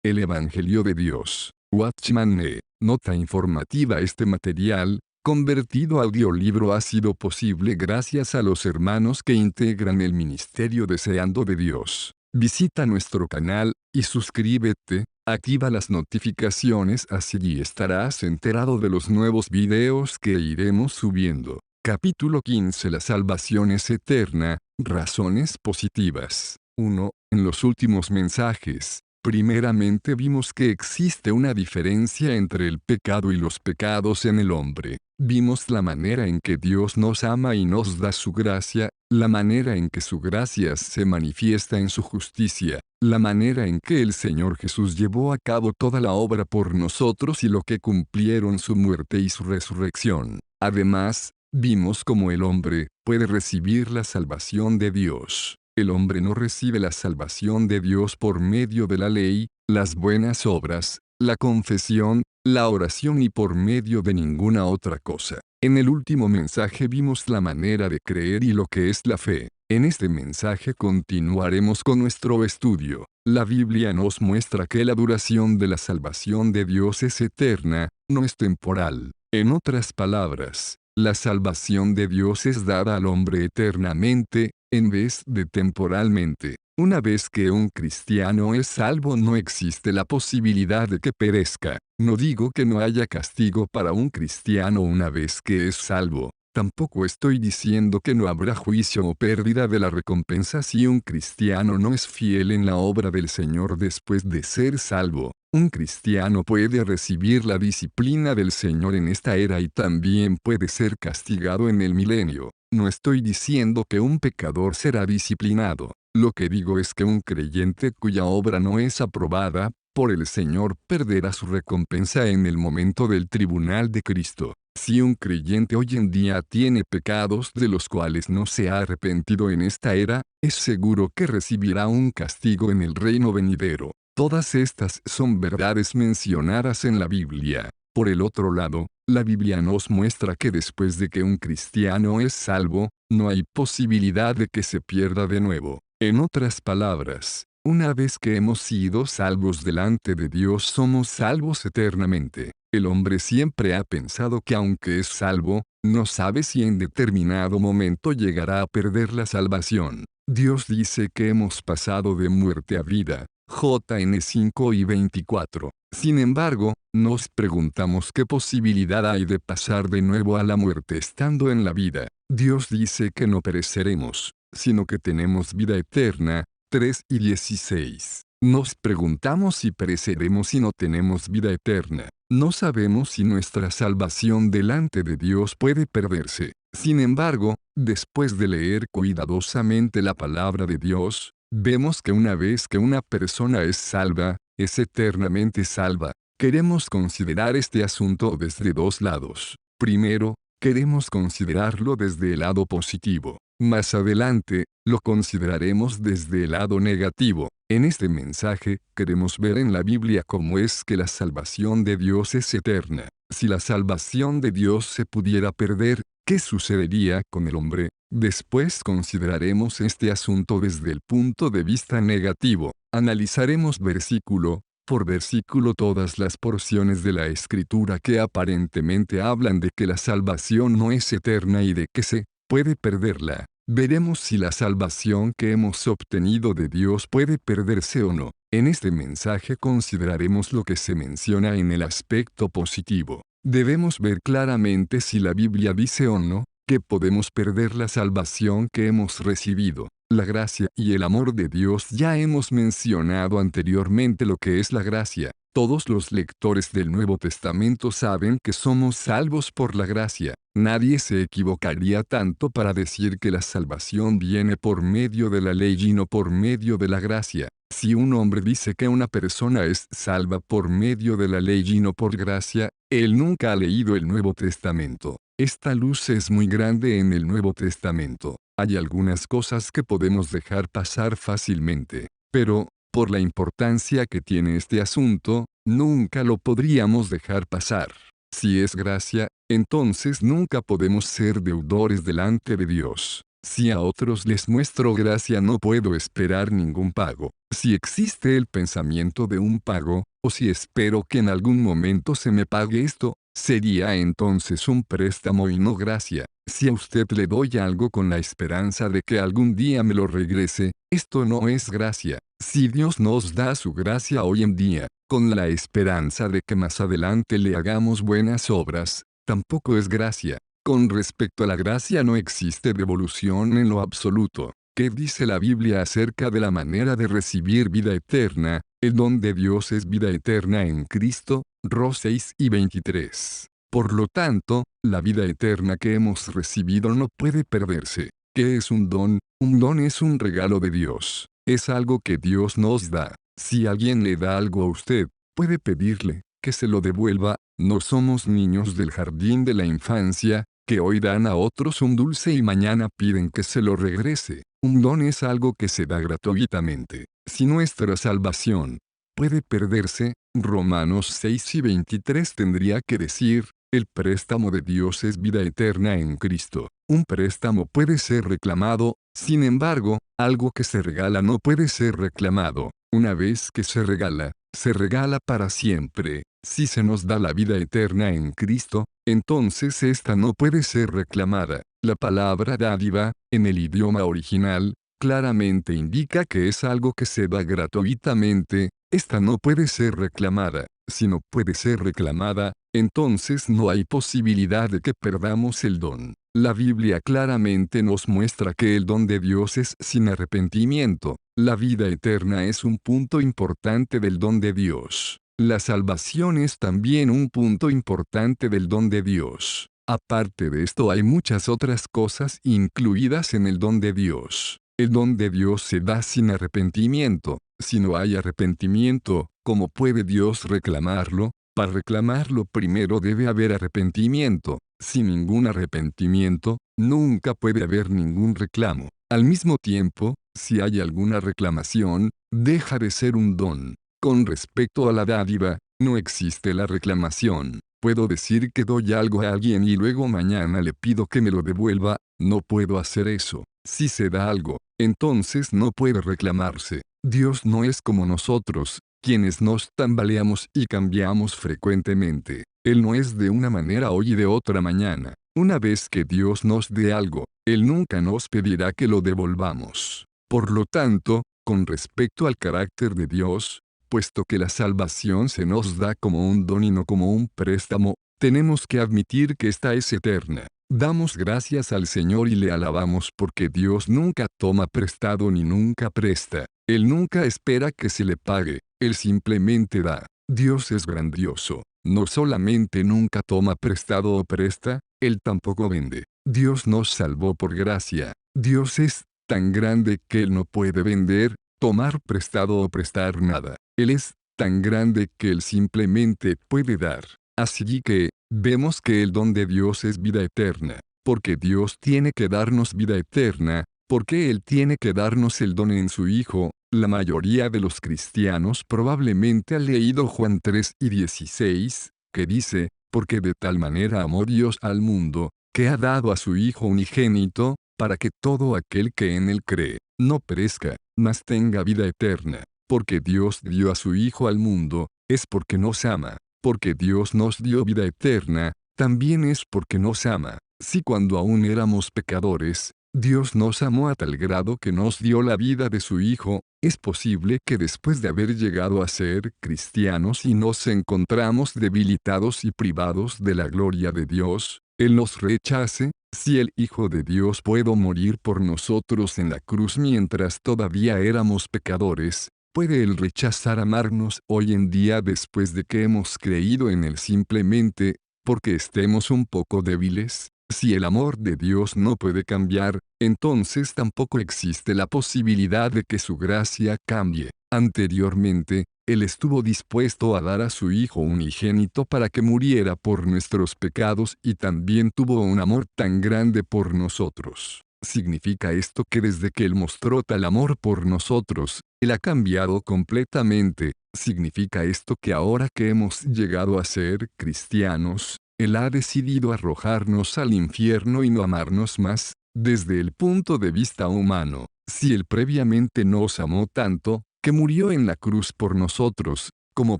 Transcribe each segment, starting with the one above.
El Evangelio de Dios. Watchman Nee. Nota informativa. Este material, convertido a audiolibro, ha sido posible gracias a los hermanos que integran el ministerio Deseando de Dios. Visita nuestro canal, y suscríbete, activa las notificaciones, así estarás enterado de los nuevos videos que iremos subiendo. Capítulo 15. La salvación es eterna, razones positivas. 1. En los últimos mensajes, primeramente vimos que existe una diferencia entre el pecado y los pecados en el hombre. Vimos la manera en que Dios nos ama y nos da su gracia, la manera en que su gracia se manifiesta en su justicia, la manera en que el Señor Jesús llevó a cabo toda la obra por nosotros y lo que cumplieron su muerte y su resurrección. Además, vimos cómo el hombre puede recibir la salvación de Dios. El hombre no recibe la salvación de Dios por medio de la ley, las buenas obras, la confesión, la oración y por medio de ninguna otra cosa. En el último mensaje vimos la manera de creer y lo que es la fe. En este mensaje continuaremos con nuestro estudio. La Biblia nos muestra que la duración de la salvación de Dios es eterna, no es temporal. En otras palabras, la salvación de Dios es dada al hombre eternamente, en vez de temporalmente. Una vez que un cristiano es salvo, no existe la posibilidad de que perezca. No digo que no haya castigo para un cristiano una vez que es salvo. Tampoco estoy diciendo que no habrá juicio o pérdida de la recompensa si un cristiano no es fiel en la obra del Señor después de ser salvo. Un cristiano puede recibir la disciplina del Señor en esta era y también puede ser castigado en el milenio. No estoy diciendo que un pecador será disciplinado. Lo que digo es que un creyente cuya obra no es aprobada por el Señor perderá su recompensa en el momento del tribunal de Cristo. Si un creyente hoy en día tiene pecados de los cuales no se ha arrepentido en esta era, es seguro que recibirá un castigo en el reino venidero. Todas estas son verdades mencionadas en la Biblia. Por el otro lado, la Biblia nos muestra que después de que un cristiano es salvo, no hay posibilidad de que se pierda de nuevo. En otras palabras, una vez que hemos sido salvos delante de Dios, somos salvos eternamente. El hombre siempre ha pensado que aunque es salvo, no sabe si en determinado momento llegará a perder la salvación. Dios dice que hemos pasado de muerte a vida. JN 5:24. Sin embargo, nos preguntamos qué posibilidad hay de pasar de nuevo a la muerte estando en la vida. Dios dice que no pereceremos, sino que tenemos vida eterna. 3:16. Nos preguntamos si pereceremos si no tenemos vida eterna. No sabemos si nuestra salvación delante de Dios puede perderse. Sin embargo, después de leer cuidadosamente la palabra de Dios, vemos que una vez que una persona es salva, es eternamente salva. Queremos considerar este asunto desde dos lados. Primero, queremos considerarlo desde el lado positivo. Más adelante, lo consideraremos desde el lado negativo. En este mensaje, queremos ver en la Biblia cómo es que la salvación de Dios es eterna. Si la salvación de Dios se pudiera perder, ¿qué sucedería con el hombre? Después consideraremos este asunto desde el punto de vista negativo. Analizaremos versículo por versículo todas las porciones de la Escritura que aparentemente hablan de que la salvación no es eterna y de que se puede perderla. Veremos si la salvación que hemos obtenido de Dios puede perderse o no. En este mensaje consideraremos lo que se menciona en el aspecto positivo. Debemos ver claramente si la Biblia dice o no que podemos perder la salvación que hemos recibido. La gracia y el amor de Dios. Ya hemos mencionado anteriormente lo que es la gracia. Todos los lectores del Nuevo Testamento saben que somos salvos por la gracia. Nadie se equivocaría tanto para decir que la salvación viene por medio de la ley y no por medio de la gracia. Si un hombre dice que una persona es salva por medio de la ley y no por gracia, él nunca ha leído el Nuevo Testamento. Esta luz es muy grande en el Nuevo Testamento. Hay algunas cosas que podemos dejar pasar fácilmente, pero, por la importancia que tiene este asunto, nunca lo podríamos dejar pasar. Si es gracia, entonces nunca podemos ser deudores delante de Dios. Si a otros les muestro gracia no puedo esperar ningún pago. Si existe el pensamiento de un pago, o si espero que en algún momento se me pague esto, sería entonces un préstamo y no gracia. Si a usted le doy algo con la esperanza de que algún día me lo regrese, esto no es gracia. Si Dios nos da su gracia hoy en día, con la esperanza de que más adelante le hagamos buenas obras, tampoco es gracia. Con respecto a la gracia no existe devolución en lo absoluto. ¿Qué dice la Biblia acerca de la manera de recibir vida eterna? El don de Dios es vida eterna en Cristo, Rom 6:23. Por lo tanto, la vida eterna que hemos recibido no puede perderse. ¿Qué es un don? Un don es un regalo de Dios. Es algo que Dios nos da. Si alguien le da algo a usted, puede pedirle que se lo devuelva. No somos niños del jardín de la infancia, que hoy dan a otros un dulce y mañana piden que se lo regrese. Un don es algo que se da gratuitamente. Si nuestra salvación puede perderse, Romanos 6:23 tendría que decir, el préstamo de Dios es vida eterna en Cristo. Un préstamo puede ser reclamado, sin embargo, algo que se regala no puede ser reclamado. Una vez que se regala para siempre. Si se nos da la vida eterna en Cristo, entonces esta no puede ser reclamada. La palabra dádiva, en el idioma original, claramente indica que es algo que se da gratuitamente. Esta no puede ser reclamada. Si no puede ser reclamada, entonces no hay posibilidad de que perdamos el don. La Biblia claramente nos muestra que el don de Dios es sin arrepentimiento. La vida eterna es un punto importante del don de Dios. La salvación es también un punto importante del don de Dios. Aparte de esto hay muchas otras cosas incluidas en el don de Dios. El don de Dios se da sin arrepentimiento. Si no hay arrepentimiento, ¿cómo puede Dios reclamarlo? Para reclamarlo primero debe haber arrepentimiento. Sin ningún arrepentimiento, nunca puede haber ningún reclamo. Al mismo tiempo, si hay alguna reclamación, deja de ser un don. Con respecto a la dádiva, no existe la reclamación. Puedo decir que doy algo a alguien y luego mañana le pido que me lo devuelva. No puedo hacer eso. Si se da algo, entonces no puede reclamarse. Dios no es como nosotros, quienes nos tambaleamos y cambiamos frecuentemente. Él no es de una manera hoy y de otra mañana. Una vez que Dios nos dé algo, Él nunca nos pedirá que lo devolvamos. Por lo tanto, con respecto al carácter de Dios, puesto que la salvación se nos da como un don y no como un préstamo, tenemos que admitir que esta es eterna. Damos gracias al Señor y le alabamos porque Dios nunca toma prestado ni nunca presta. Él nunca espera que se le pague, Él simplemente da. Dios es grandioso. No solamente nunca toma prestado o presta, Él tampoco vende. Dios nos salvó por gracia. Dios es tan grande que Él no puede vender, tomar prestado o prestar nada. Él es tan grande que Él simplemente puede dar. Así que, vemos que el don de Dios es vida eterna. Porque Dios tiene que darnos vida eterna, porque Él tiene que darnos el don en su Hijo. La mayoría de los cristianos probablemente ha leído Juan 3:16, que dice, porque de tal manera amó Dios al mundo, que ha dado a su Hijo unigénito, para que todo aquel que en Él cree, no perezca, mas tenga vida eterna. Porque Dios dio a su Hijo al mundo, es porque nos ama. Porque Dios nos dio vida eterna, también es porque nos ama. Si cuando aún éramos pecadores, Dios nos amó a tal grado que nos dio la vida de su Hijo, es posible que después de haber llegado a ser cristianos y nos encontramos debilitados y privados de la gloria de Dios, Él nos rechace. Si el Hijo de Dios pudo morir por nosotros en la cruz mientras todavía éramos pecadores, ¿puede Él rechazar amarnos hoy en día después de que hemos creído en Él simplemente porque estemos un poco débiles? Si el amor de Dios no puede cambiar, entonces tampoco existe la posibilidad de que su gracia cambie. Anteriormente, Él estuvo dispuesto a dar a su Hijo unigénito para que muriera por nuestros pecados y también tuvo un amor tan grande por nosotros. ¿Significa esto que desde que Él mostró tal amor por nosotros, Él ha cambiado completamente? ¿Significa esto que ahora que hemos llegado a ser cristianos, Él ha decidido arrojarnos al infierno y no amarnos más? Desde el punto de vista humano, si Él previamente nos amó tanto, que murió en la cruz por nosotros, ¿cómo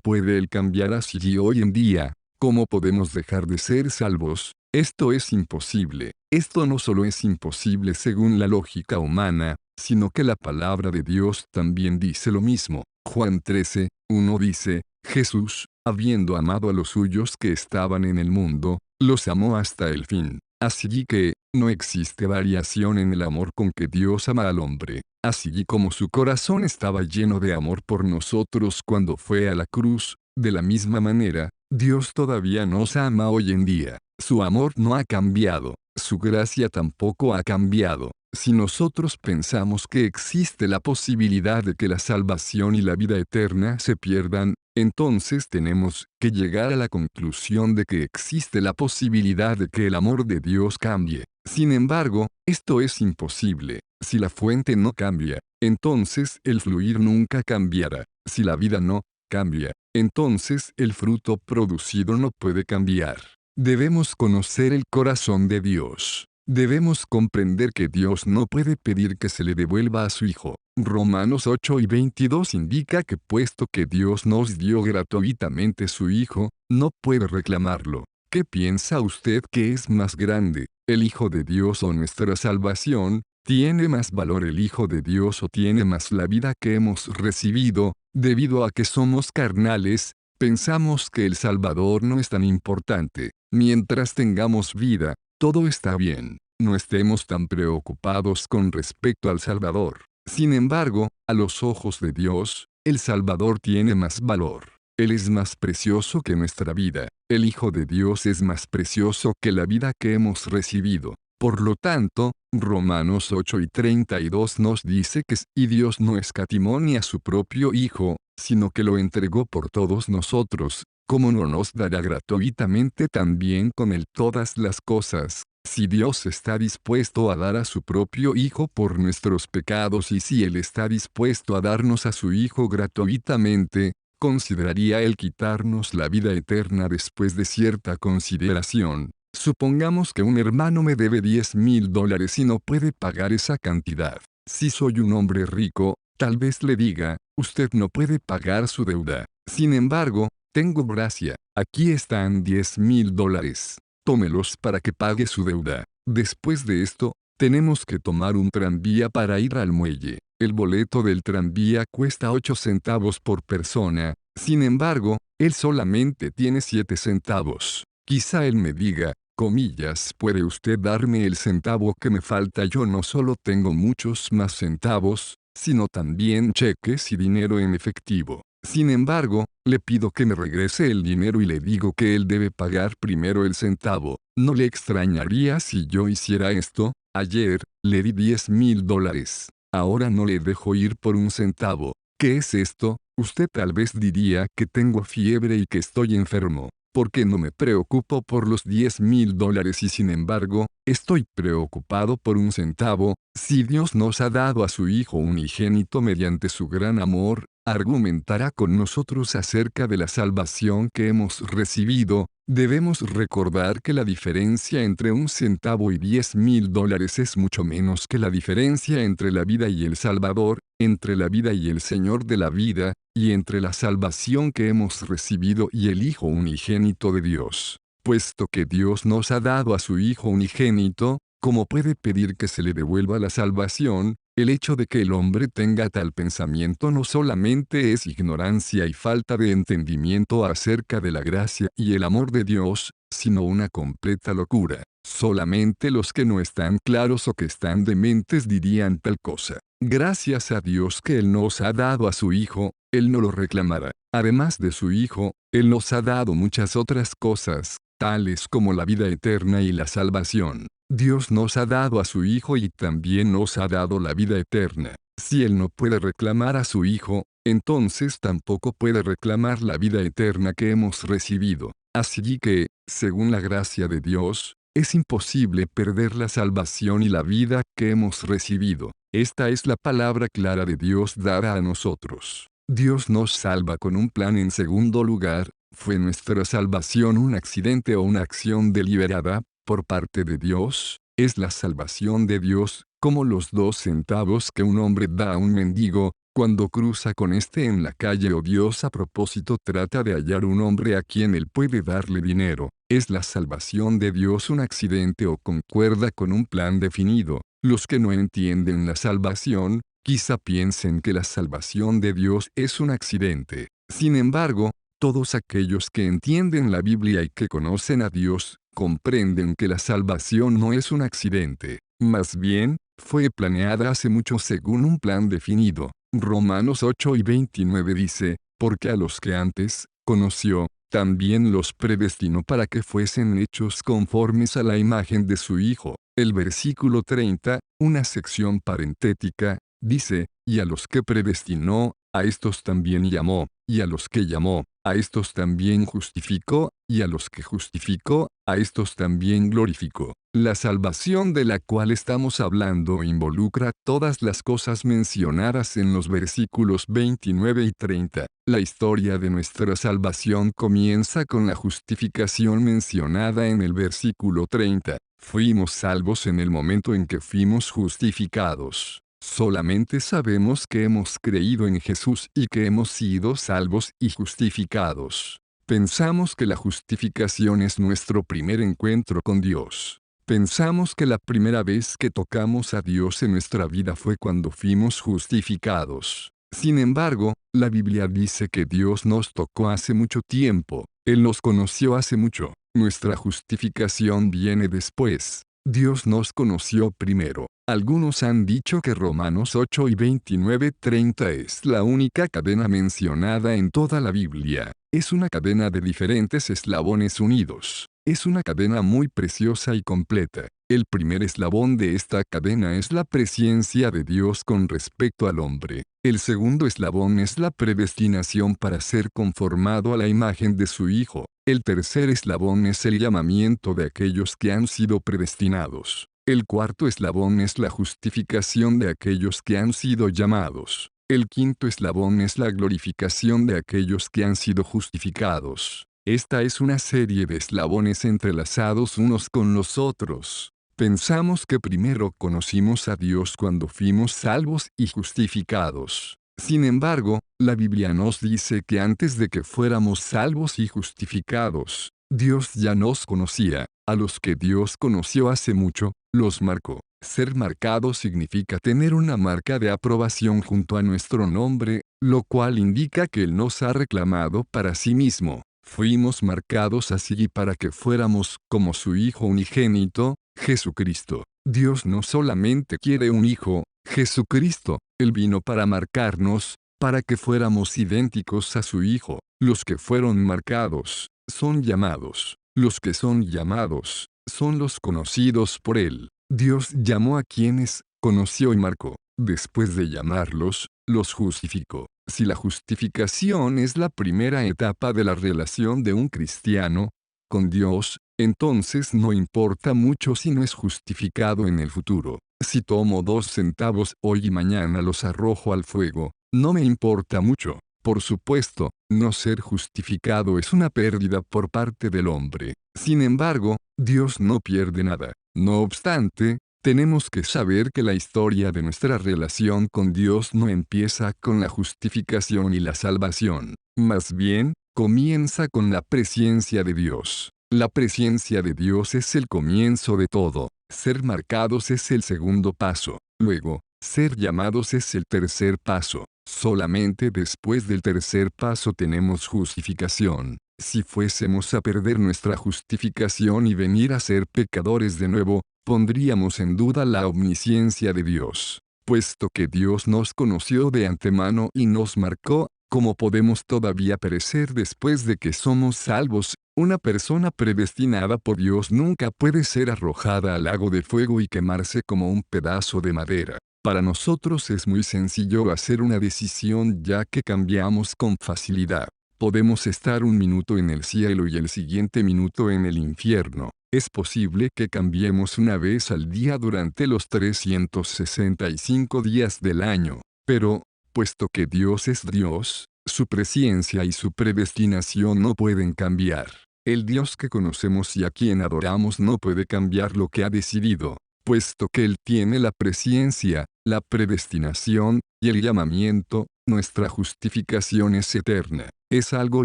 puede Él cambiar así hoy en día? ¿Cómo podemos dejar de ser salvos? Esto es imposible. Esto no solo es imposible según la lógica humana, sino que la palabra de Dios también dice lo mismo. Juan 13:1 dice, Jesús, habiendo amado a los suyos que estaban en el mundo, los amó hasta el fin. Así que, no existe variación en el amor con que Dios ama al hombre. Así como su corazón estaba lleno de amor por nosotros cuando fue a la cruz, de la misma manera, Dios todavía nos ama hoy en día. Su amor no ha cambiado, su gracia tampoco ha cambiado. Si nosotros pensamos que existe la posibilidad de que la salvación y la vida eterna se pierdan, entonces tenemos que llegar a la conclusión de que existe la posibilidad de que el amor de Dios cambie. Sin embargo, esto es imposible. Si la fuente no cambia, entonces el fluir nunca cambiará. Si la vida no cambia, entonces el fruto producido no puede cambiar. Debemos conocer el corazón de Dios. Debemos comprender que Dios no puede pedir que se le devuelva a su Hijo. Romanos 8:22 indica que puesto que Dios nos dio gratuitamente su Hijo, no puede reclamarlo. ¿Qué piensa usted que es más grande, el Hijo de Dios o nuestra salvación? ¿Tiene más valor el Hijo de Dios o tiene más la vida que hemos recibido? Debido a que somos carnales, pensamos que el Salvador no es tan importante. Mientras tengamos vida, todo está bien. No estemos tan preocupados con respecto al Salvador. Sin embargo, a los ojos de Dios, el Salvador tiene más valor. Él es más precioso que nuestra vida. El Hijo de Dios es más precioso que la vida que hemos recibido. Por lo tanto, Romanos 8:32 nos dice que si Dios no escatimó ni a su propio Hijo, sino que lo entregó por todos nosotros, ¿cómo no nos dará gratuitamente también con Él todas las cosas? Si Dios está dispuesto a dar a su propio Hijo por nuestros pecados y si Él está dispuesto a darnos a su Hijo gratuitamente, ¿consideraría Él quitarnos la vida eterna después de cierta consideración? Supongamos que un hermano me debe $10,000 y no puede pagar esa cantidad. Si soy un hombre rico, tal vez le diga, usted no puede pagar su deuda. Sin embargo, tengo gracia, aquí están $10,000. Tómelos para que pague su deuda. Después de esto, tenemos que tomar un tranvía para ir al muelle. El boleto del tranvía cuesta 8 centavos por persona, sin embargo, él solamente tiene 7 centavos. Quizá él me diga, comillas, ¿puede usted darme el centavo que me falta? Yo no solo tengo muchos más centavos, sino también cheques y dinero en efectivo. Sin embargo, le pido que me regrese el dinero y le digo que él debe pagar primero el centavo. ¿No le extrañaría si yo hiciera esto? Ayer, le di $10,000. Ahora no le dejo ir por un centavo. ¿Qué es esto? Usted tal vez diría que tengo fiebre y que estoy enfermo. Porque no me preocupo por los $10,000 y sin embargo, estoy preocupado por un centavo. Si Dios nos ha dado a su Hijo unigénito mediante su gran amor, argumentará con nosotros acerca de la salvación que hemos recibido. Debemos recordar que la diferencia entre un centavo y $10,000 es mucho menos que la diferencia entre la vida y el Salvador, entre la vida y el Señor de la vida, y entre la salvación que hemos recibido y el Hijo unigénito de Dios. Puesto que Dios nos ha dado a su Hijo unigénito, ¿cómo puede pedir que se le devuelva la salvación? El hecho de que el hombre tenga tal pensamiento no solamente es ignorancia y falta de entendimiento acerca de la gracia y el amor de Dios, sino una completa locura. Solamente los que no están claros o que están dementes dirían tal cosa. Gracias a Dios que Él nos ha dado a su Hijo, Él no lo reclamará. Además de su Hijo, Él nos ha dado muchas otras cosas, tales como la vida eterna y la salvación. Dios nos ha dado a su Hijo y también nos ha dado la vida eterna. Si Él no puede reclamar a su Hijo, entonces tampoco puede reclamar la vida eterna que hemos recibido. Así que, según la gracia de Dios, es imposible perder la salvación y la vida que hemos recibido. Esta es la palabra clara de Dios dada a nosotros. Dios nos salva con un plan en segundo lugar. ¿Fue nuestra salvación un accidente o una acción deliberada por parte de Dios? Es la salvación de Dios, como los 2 centavos que un hombre da a un mendigo, cuando cruza con este en la calle, o Dios a propósito trata de hallar un hombre a quien él puede darle dinero. ¿Es la salvación de Dios un accidente o concuerda con un plan definido? Los que no entienden la salvación, quizá piensen que la salvación de Dios es un accidente. Sin embargo, todos aquellos que entienden la Biblia y que conocen a Dios, comprenden que la salvación no es un accidente. Más bien, fue planeada hace mucho según un plan definido. Romanos 8:29 dice, porque a los que antes conoció, también los predestinó para que fuesen hechos conformes a la imagen de su Hijo. El versículo 30, una sección parentética, dice, y a los que predestinó, a estos también llamó, y a los que llamó, a estos también justificó, y a los que justificó, a estos también glorificó. La salvación de la cual estamos hablando involucra todas las cosas mencionadas en los versículos 29 y 30. La historia de nuestra salvación comienza con la justificación mencionada en el versículo 30. Fuimos salvos en el momento en que fuimos justificados. Solamente sabemos que hemos creído en Jesús y que hemos sido salvos y justificados. Pensamos que la justificación es nuestro primer encuentro con Dios. Pensamos que la primera vez que tocamos a Dios en nuestra vida fue cuando fuimos justificados. Sin embargo, la Biblia dice que Dios nos tocó hace mucho tiempo. Él nos conoció hace mucho. Nuestra justificación viene después. Dios nos conoció primero. Algunos han dicho que Romanos 8 y 29-30 es la única cadena mencionada en toda la Biblia. Es una cadena de diferentes eslabones unidos. Es una cadena muy preciosa y completa. El primer eslabón de esta cadena es la presciencia de Dios con respecto al hombre. El segundo eslabón es la predestinación para ser conformado a la imagen de su Hijo. El tercer eslabón es el llamamiento de aquellos que han sido predestinados. El cuarto eslabón es la justificación de aquellos que han sido llamados. El quinto eslabón es la glorificación de aquellos que han sido justificados. Esta es una serie de eslabones entrelazados unos con los otros. Pensamos que primero conocimos a Dios cuando fuimos salvos y justificados. Sin embargo, la Biblia nos dice que antes de que fuéramos salvos y justificados, Dios ya nos conocía. A los que Dios conoció hace mucho, los marcó. Ser marcado significa tener una marca de aprobación junto a nuestro nombre, lo cual indica que Él nos ha reclamado para sí mismo. Fuimos marcados así para que fuéramos como su Hijo unigénito, Jesucristo. Dios no solamente quiere un Hijo, Jesucristo, Él vino para marcarnos, para que fuéramos idénticos a su Hijo. Los que fueron marcados, son llamados. Los que son llamados, son los conocidos por Él. Dios llamó a quienes conoció y marcó. Después de llamarlos, los justificó. Si la justificación es la primera etapa de la relación de un cristiano con Dios, entonces no importa mucho si no es justificado en el futuro. Si tomo 2 centavos hoy y mañana los arrojo al fuego, no me importa mucho. Por supuesto, no ser justificado es una pérdida por parte del hombre. Sin embargo, Dios no pierde nada. No obstante, tenemos que saber que la historia de nuestra relación con Dios no empieza con la justificación y la salvación. Más bien, comienza con la presciencia de Dios. La presciencia de Dios es el comienzo de todo. Ser marcados es el segundo paso. Luego, ser llamados es el tercer paso. Solamente después del tercer paso tenemos justificación. Si fuésemos a perder nuestra justificación y venir a ser pecadores de nuevo, pondríamos en duda la omnisciencia de Dios. Puesto que Dios nos conoció de antemano y nos marcó, ¿cómo podemos todavía perecer después de que somos salvos? Una persona predestinada por Dios nunca puede ser arrojada al lago de fuego y quemarse como un pedazo de madera. Para nosotros es muy sencillo hacer una decisión ya que cambiamos con facilidad. Podemos estar un minuto en el cielo y el siguiente minuto en el infierno. Es posible que cambiemos una vez al día durante los 365 días del año. Pero, puesto que Dios es Dios, su presciencia y su predestinación no pueden cambiar. El Dios que conocemos y a quien adoramos no puede cambiar lo que ha decidido. puesto que Él tiene la presciencia, la predestinación, y el llamamiento, nuestra justificación es eterna. Es algo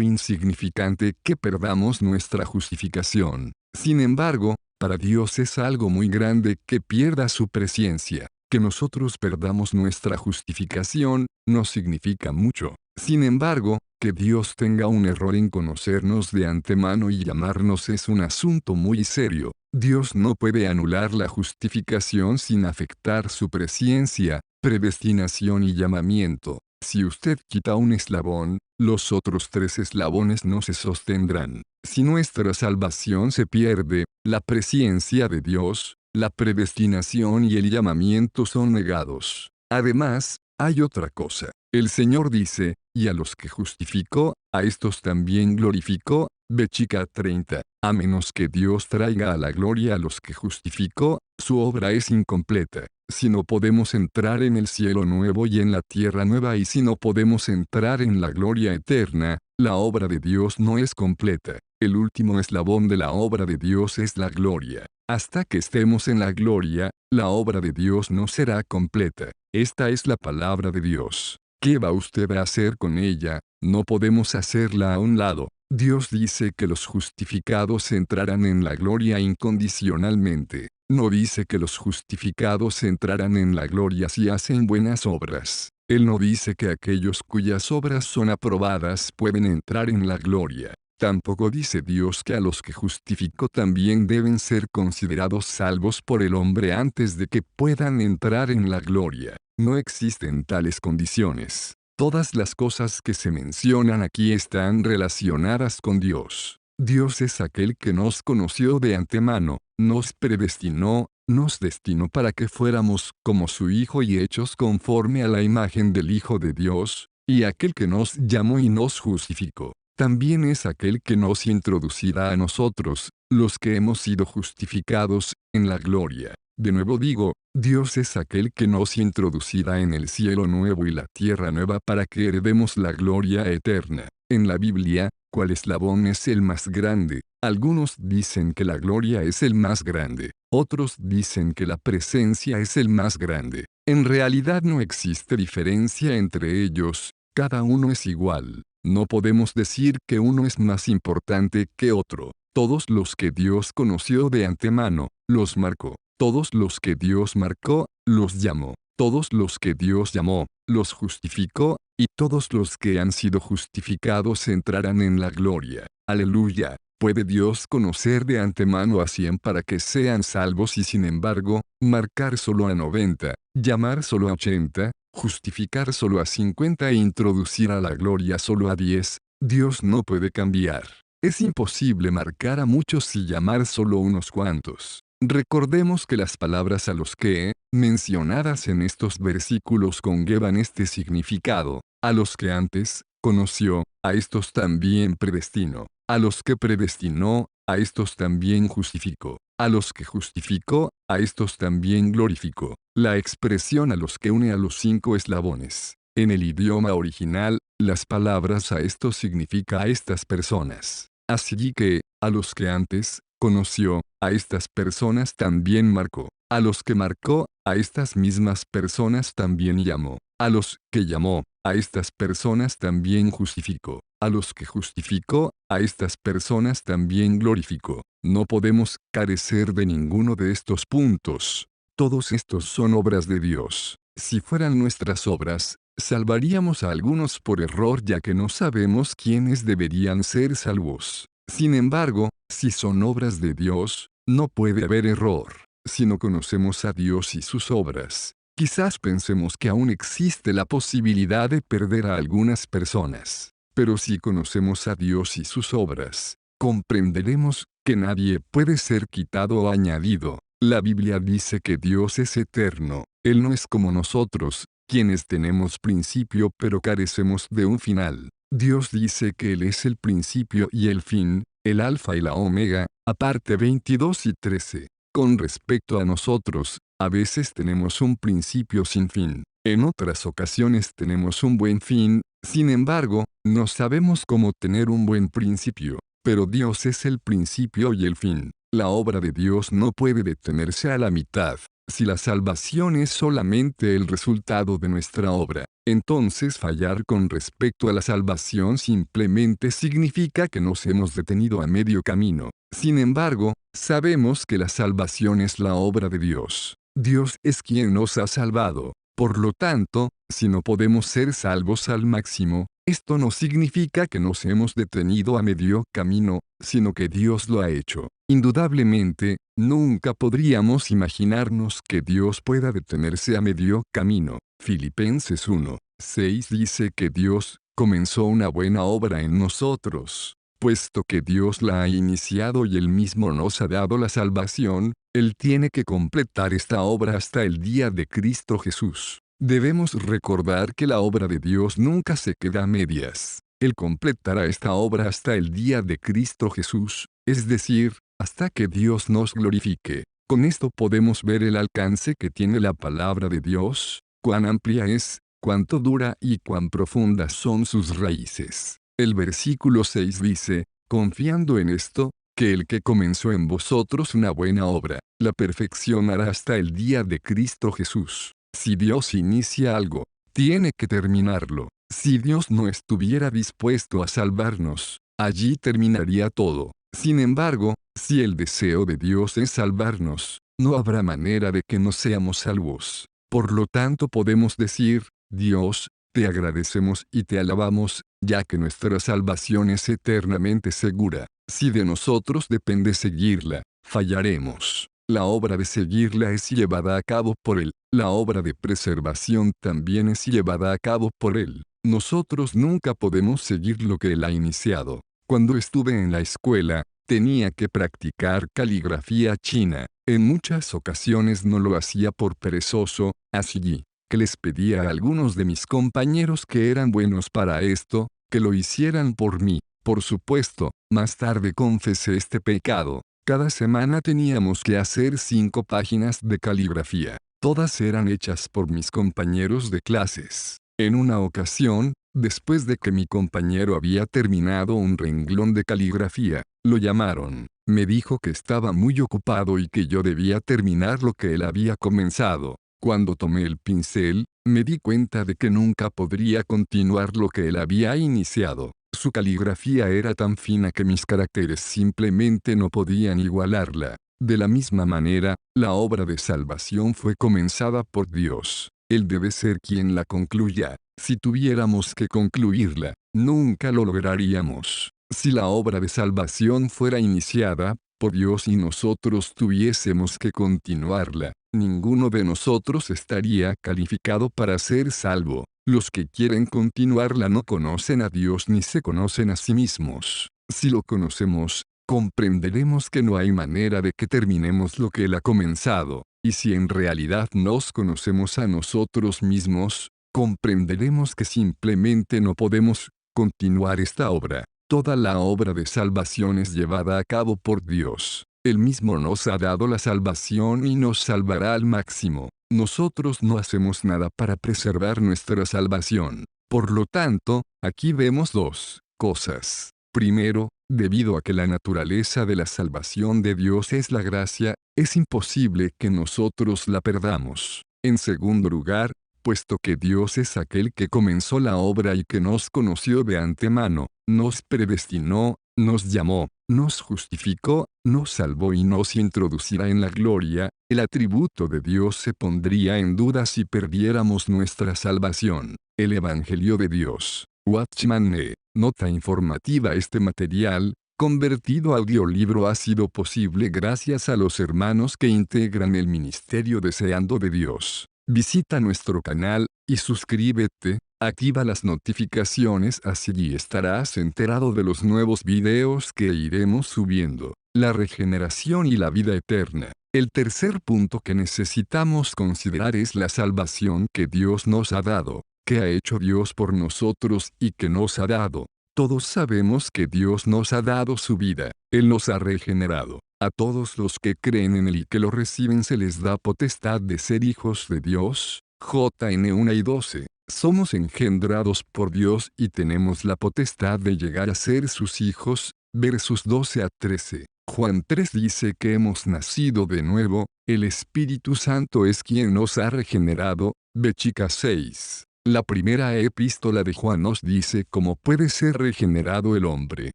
insignificante que perdamos nuestra justificación. Sin embargo, para Dios es algo muy grande que pierda su presciencia. Que nosotros perdamos nuestra justificación, no significa mucho. Sin embargo, que Dios tenga un error en conocernos de antemano y llamarnos es un asunto muy serio. Dios no puede anular la justificación sin afectar su presciencia, predestinación y llamamiento. Si usted quita un eslabón, los otros 3 eslabones no se sostendrán. Si nuestra salvación se pierde, la presciencia de Dios, la predestinación y el llamamiento son negados. Además, hay otra cosa. El Señor dice, y a los que justificó, a estos también glorificó, Bechica 30. A menos que Dios traiga a la gloria a los que justificó, su obra es incompleta. Si no podemos entrar en el cielo nuevo y en la tierra nueva y si no podemos entrar en la gloria eterna, la obra de Dios no es completa. El último eslabón de la obra de Dios es la gloria. Hasta que estemos en la gloria, la obra de Dios no será completa. Esta es la palabra de Dios. ¿Qué va usted a hacer con ella? No podemos hacerla a un lado. Dios dice que los justificados entrarán en la gloria incondicionalmente. No dice que los justificados entrarán en la gloria si hacen buenas obras. Él no dice que aquellos cuyas obras son aprobadas pueden entrar en la gloria. Tampoco dice Dios que a los que justificó también deben ser considerados salvos por el hombre antes de que puedan entrar en la gloria. No existen tales condiciones. Todas las cosas que se mencionan aquí están relacionadas con Dios. Dios es aquel que nos conoció de antemano, nos predestinó, nos destinó para que fuéramos como su Hijo y hechos conforme a la imagen del Hijo de Dios, y aquel que nos llamó y nos justificó. También es aquel que nos introducirá a nosotros, los que hemos sido justificados, en la gloria. De nuevo digo, Dios es aquel que nos introducirá en el cielo nuevo y la tierra nueva para que heredemos la gloria eterna. En la Biblia, ¿cuál eslabón es el más grande? Algunos dicen que la gloria es el más grande. Otros dicen que la presencia es el más grande. En realidad no existe diferencia entre ellos, cada uno es igual. No podemos decir que uno es más importante que otro. Todos los que Dios conoció de antemano, los marcó. Todos los que Dios marcó, los llamó. Todos los que Dios llamó, los justificó, y todos los que han sido justificados entrarán en la gloria. Aleluya. ¿Puede Dios conocer de antemano a 100 para que sean salvos y sin embargo, marcar solo a 90, llamar solo a 80, justificar solo a 50 e introducir a la gloria solo a 10? Dios no puede cambiar. Es imposible marcar a muchos y llamar solo unos cuantos. Recordemos que las palabras a los que, mencionadas en estos versículos conllevan este significado. A los que antes, conoció, a estos también predestinó. A los que predestinó, a estos también justificó. A los que justificó, a estos también glorificó. La expresión a los que une a los 5 eslabones. En el idioma original, las palabras a estos significa a estas personas. Así que, a los que antes, conoció, a estas personas también marcó. A los que marcó, a estas mismas personas también llamó. A los que llamó, a estas personas también justificó. A los que justificó, a estas personas también glorificó. No podemos carecer de ninguno de estos puntos. Todos estos son obras de Dios. Si fueran nuestras obras, salvaríamos a algunos por error ya que no sabemos quiénes deberían ser salvos. Sin embargo, si son obras de Dios, no puede haber error. Si no conocemos a Dios y sus obras, quizás pensemos que aún existe la posibilidad de perder a algunas personas. Pero si conocemos a Dios y sus obras, comprenderemos que nadie puede ser quitado o añadido. La Biblia dice que Dios es eterno. Él no es como nosotros, quienes tenemos principio pero carecemos de un final. Dios dice que Él es el principio y el fin, el alfa y la omega, aparte 22 y 13. Con respecto a nosotros, a veces tenemos un principio sin fin. En otras ocasiones tenemos un buen fin, sin embargo, no sabemos cómo tener un buen principio. Pero Dios es el principio y el fin. La obra de Dios no puede detenerse a la mitad. Si la salvación es solamente el resultado de nuestra obra, entonces fallar con respecto a la salvación simplemente significa que nos hemos detenido a medio camino. Sin embargo, sabemos que la salvación es la obra de Dios. Dios es quien nos ha salvado. Por lo tanto, si no podemos ser salvos al máximo, esto no significa que nos hemos detenido a medio camino, sino que Dios lo ha hecho. Indudablemente, nunca podríamos imaginarnos que Dios pueda detenerse a medio camino. Filipenses 1:6 dice que Dios comenzó una buena obra en nosotros. Puesto que Dios la ha iniciado y Él mismo nos ha dado la salvación, Él tiene que completar esta obra hasta el día de Cristo Jesús. Debemos recordar que la obra de Dios nunca se queda a medias. Él completará esta obra hasta el día de Cristo Jesús, es decir, hasta que Dios nos glorifique. Con esto podemos ver el alcance que tiene la palabra de Dios, cuán amplia es, cuánto dura y cuán profundas son sus raíces. El versículo 6 dice, confiando en esto, que el que comenzó en vosotros una buena obra, la perfeccionará hasta el día de Cristo Jesús. Si Dios inicia algo, tiene que terminarlo. Si Dios no estuviera dispuesto a salvarnos, allí terminaría todo. Sin embargo, si el deseo de Dios es salvarnos, no habrá manera de que no seamos salvos. Por lo tanto podemos decir, Dios, te agradecemos y te alabamos, ya que nuestra salvación es eternamente segura. Si de nosotros depende seguirla, fallaremos. La obra de seguirla es llevada a cabo por Él. La obra de preservación también es llevada a cabo por Él. Nosotros nunca podemos seguir lo que Él ha iniciado. Cuando estuve en la escuela, tenía que practicar caligrafía china. En muchas ocasiones no lo hacía por perezoso, así que les pedía a algunos de mis compañeros que eran buenos para esto, que lo hicieran por mí. Por supuesto, más tarde confesé este pecado. Cada semana teníamos que hacer 5 páginas de caligrafía. Todas eran hechas por mis compañeros de clases. En una ocasión, después de que mi compañero había terminado un renglón de caligrafía, lo llamaron. Me dijo que estaba muy ocupado y que yo debía terminar lo que él había comenzado. Cuando tomé el pincel, me di cuenta de que nunca podría continuar lo que él había iniciado. Su caligrafía era tan fina que mis caracteres simplemente no podían igualarla. De la misma manera, la obra de salvación fue comenzada por Dios. Él debe ser quien la concluya. Si tuviéramos que concluirla, nunca lo lograríamos. Si la obra de salvación fuera iniciada por Dios y nosotros tuviésemos que continuarla, ninguno de nosotros estaría calificado para ser salvo. Los que quieren continuarla no conocen a Dios ni se conocen a sí mismos. Si lo conocemos, comprenderemos que no hay manera de que terminemos lo que Él ha comenzado. Y si en realidad nos conocemos a nosotros mismos, comprenderemos que simplemente no podemos continuar esta obra. Toda la obra de salvación es llevada a cabo por Dios. Él mismo nos ha dado la salvación y nos salvará al máximo. Nosotros no hacemos nada para preservar nuestra salvación. Por lo tanto, aquí vemos 2 cosas. Primero, debido a que la naturaleza de la salvación de Dios es la gracia, es imposible que nosotros la perdamos. En segundo lugar, puesto que Dios es aquel que comenzó la obra y que nos conoció de antemano, nos predestinó, nos llamó, nos justificó, nos salvó y nos introducirá en la gloria, el atributo de Dios se pondría en duda si perdiéramos nuestra salvación. El Evangelio de Dios. Watchman Nee. Nota informativa. Este material, convertido a audiolibro, ha sido posible gracias a los hermanos que integran el Ministerio Deseando de Dios. Visita nuestro canal y suscríbete, activa las notificaciones, así estarás enterado de los nuevos videos que iremos subiendo. La regeneración y la vida eterna. El tercer punto que necesitamos considerar es la salvación que Dios nos ha dado. ¿Qué ha hecho Dios por nosotros y qué nos ha dado? Todos sabemos que Dios nos ha dado su vida. Él nos ha regenerado. A todos los que creen en Él y que lo reciben se les da potestad de ser hijos de Dios. JN 1:12. Somos engendrados por Dios y tenemos la potestad de llegar a ser sus hijos. Versos 12 a 13. Juan 3 dice que hemos nacido de nuevo, el Espíritu Santo es quien nos ha regenerado. Ve Chicas 6. La primera epístola de Juan nos dice cómo puede ser regenerado el hombre.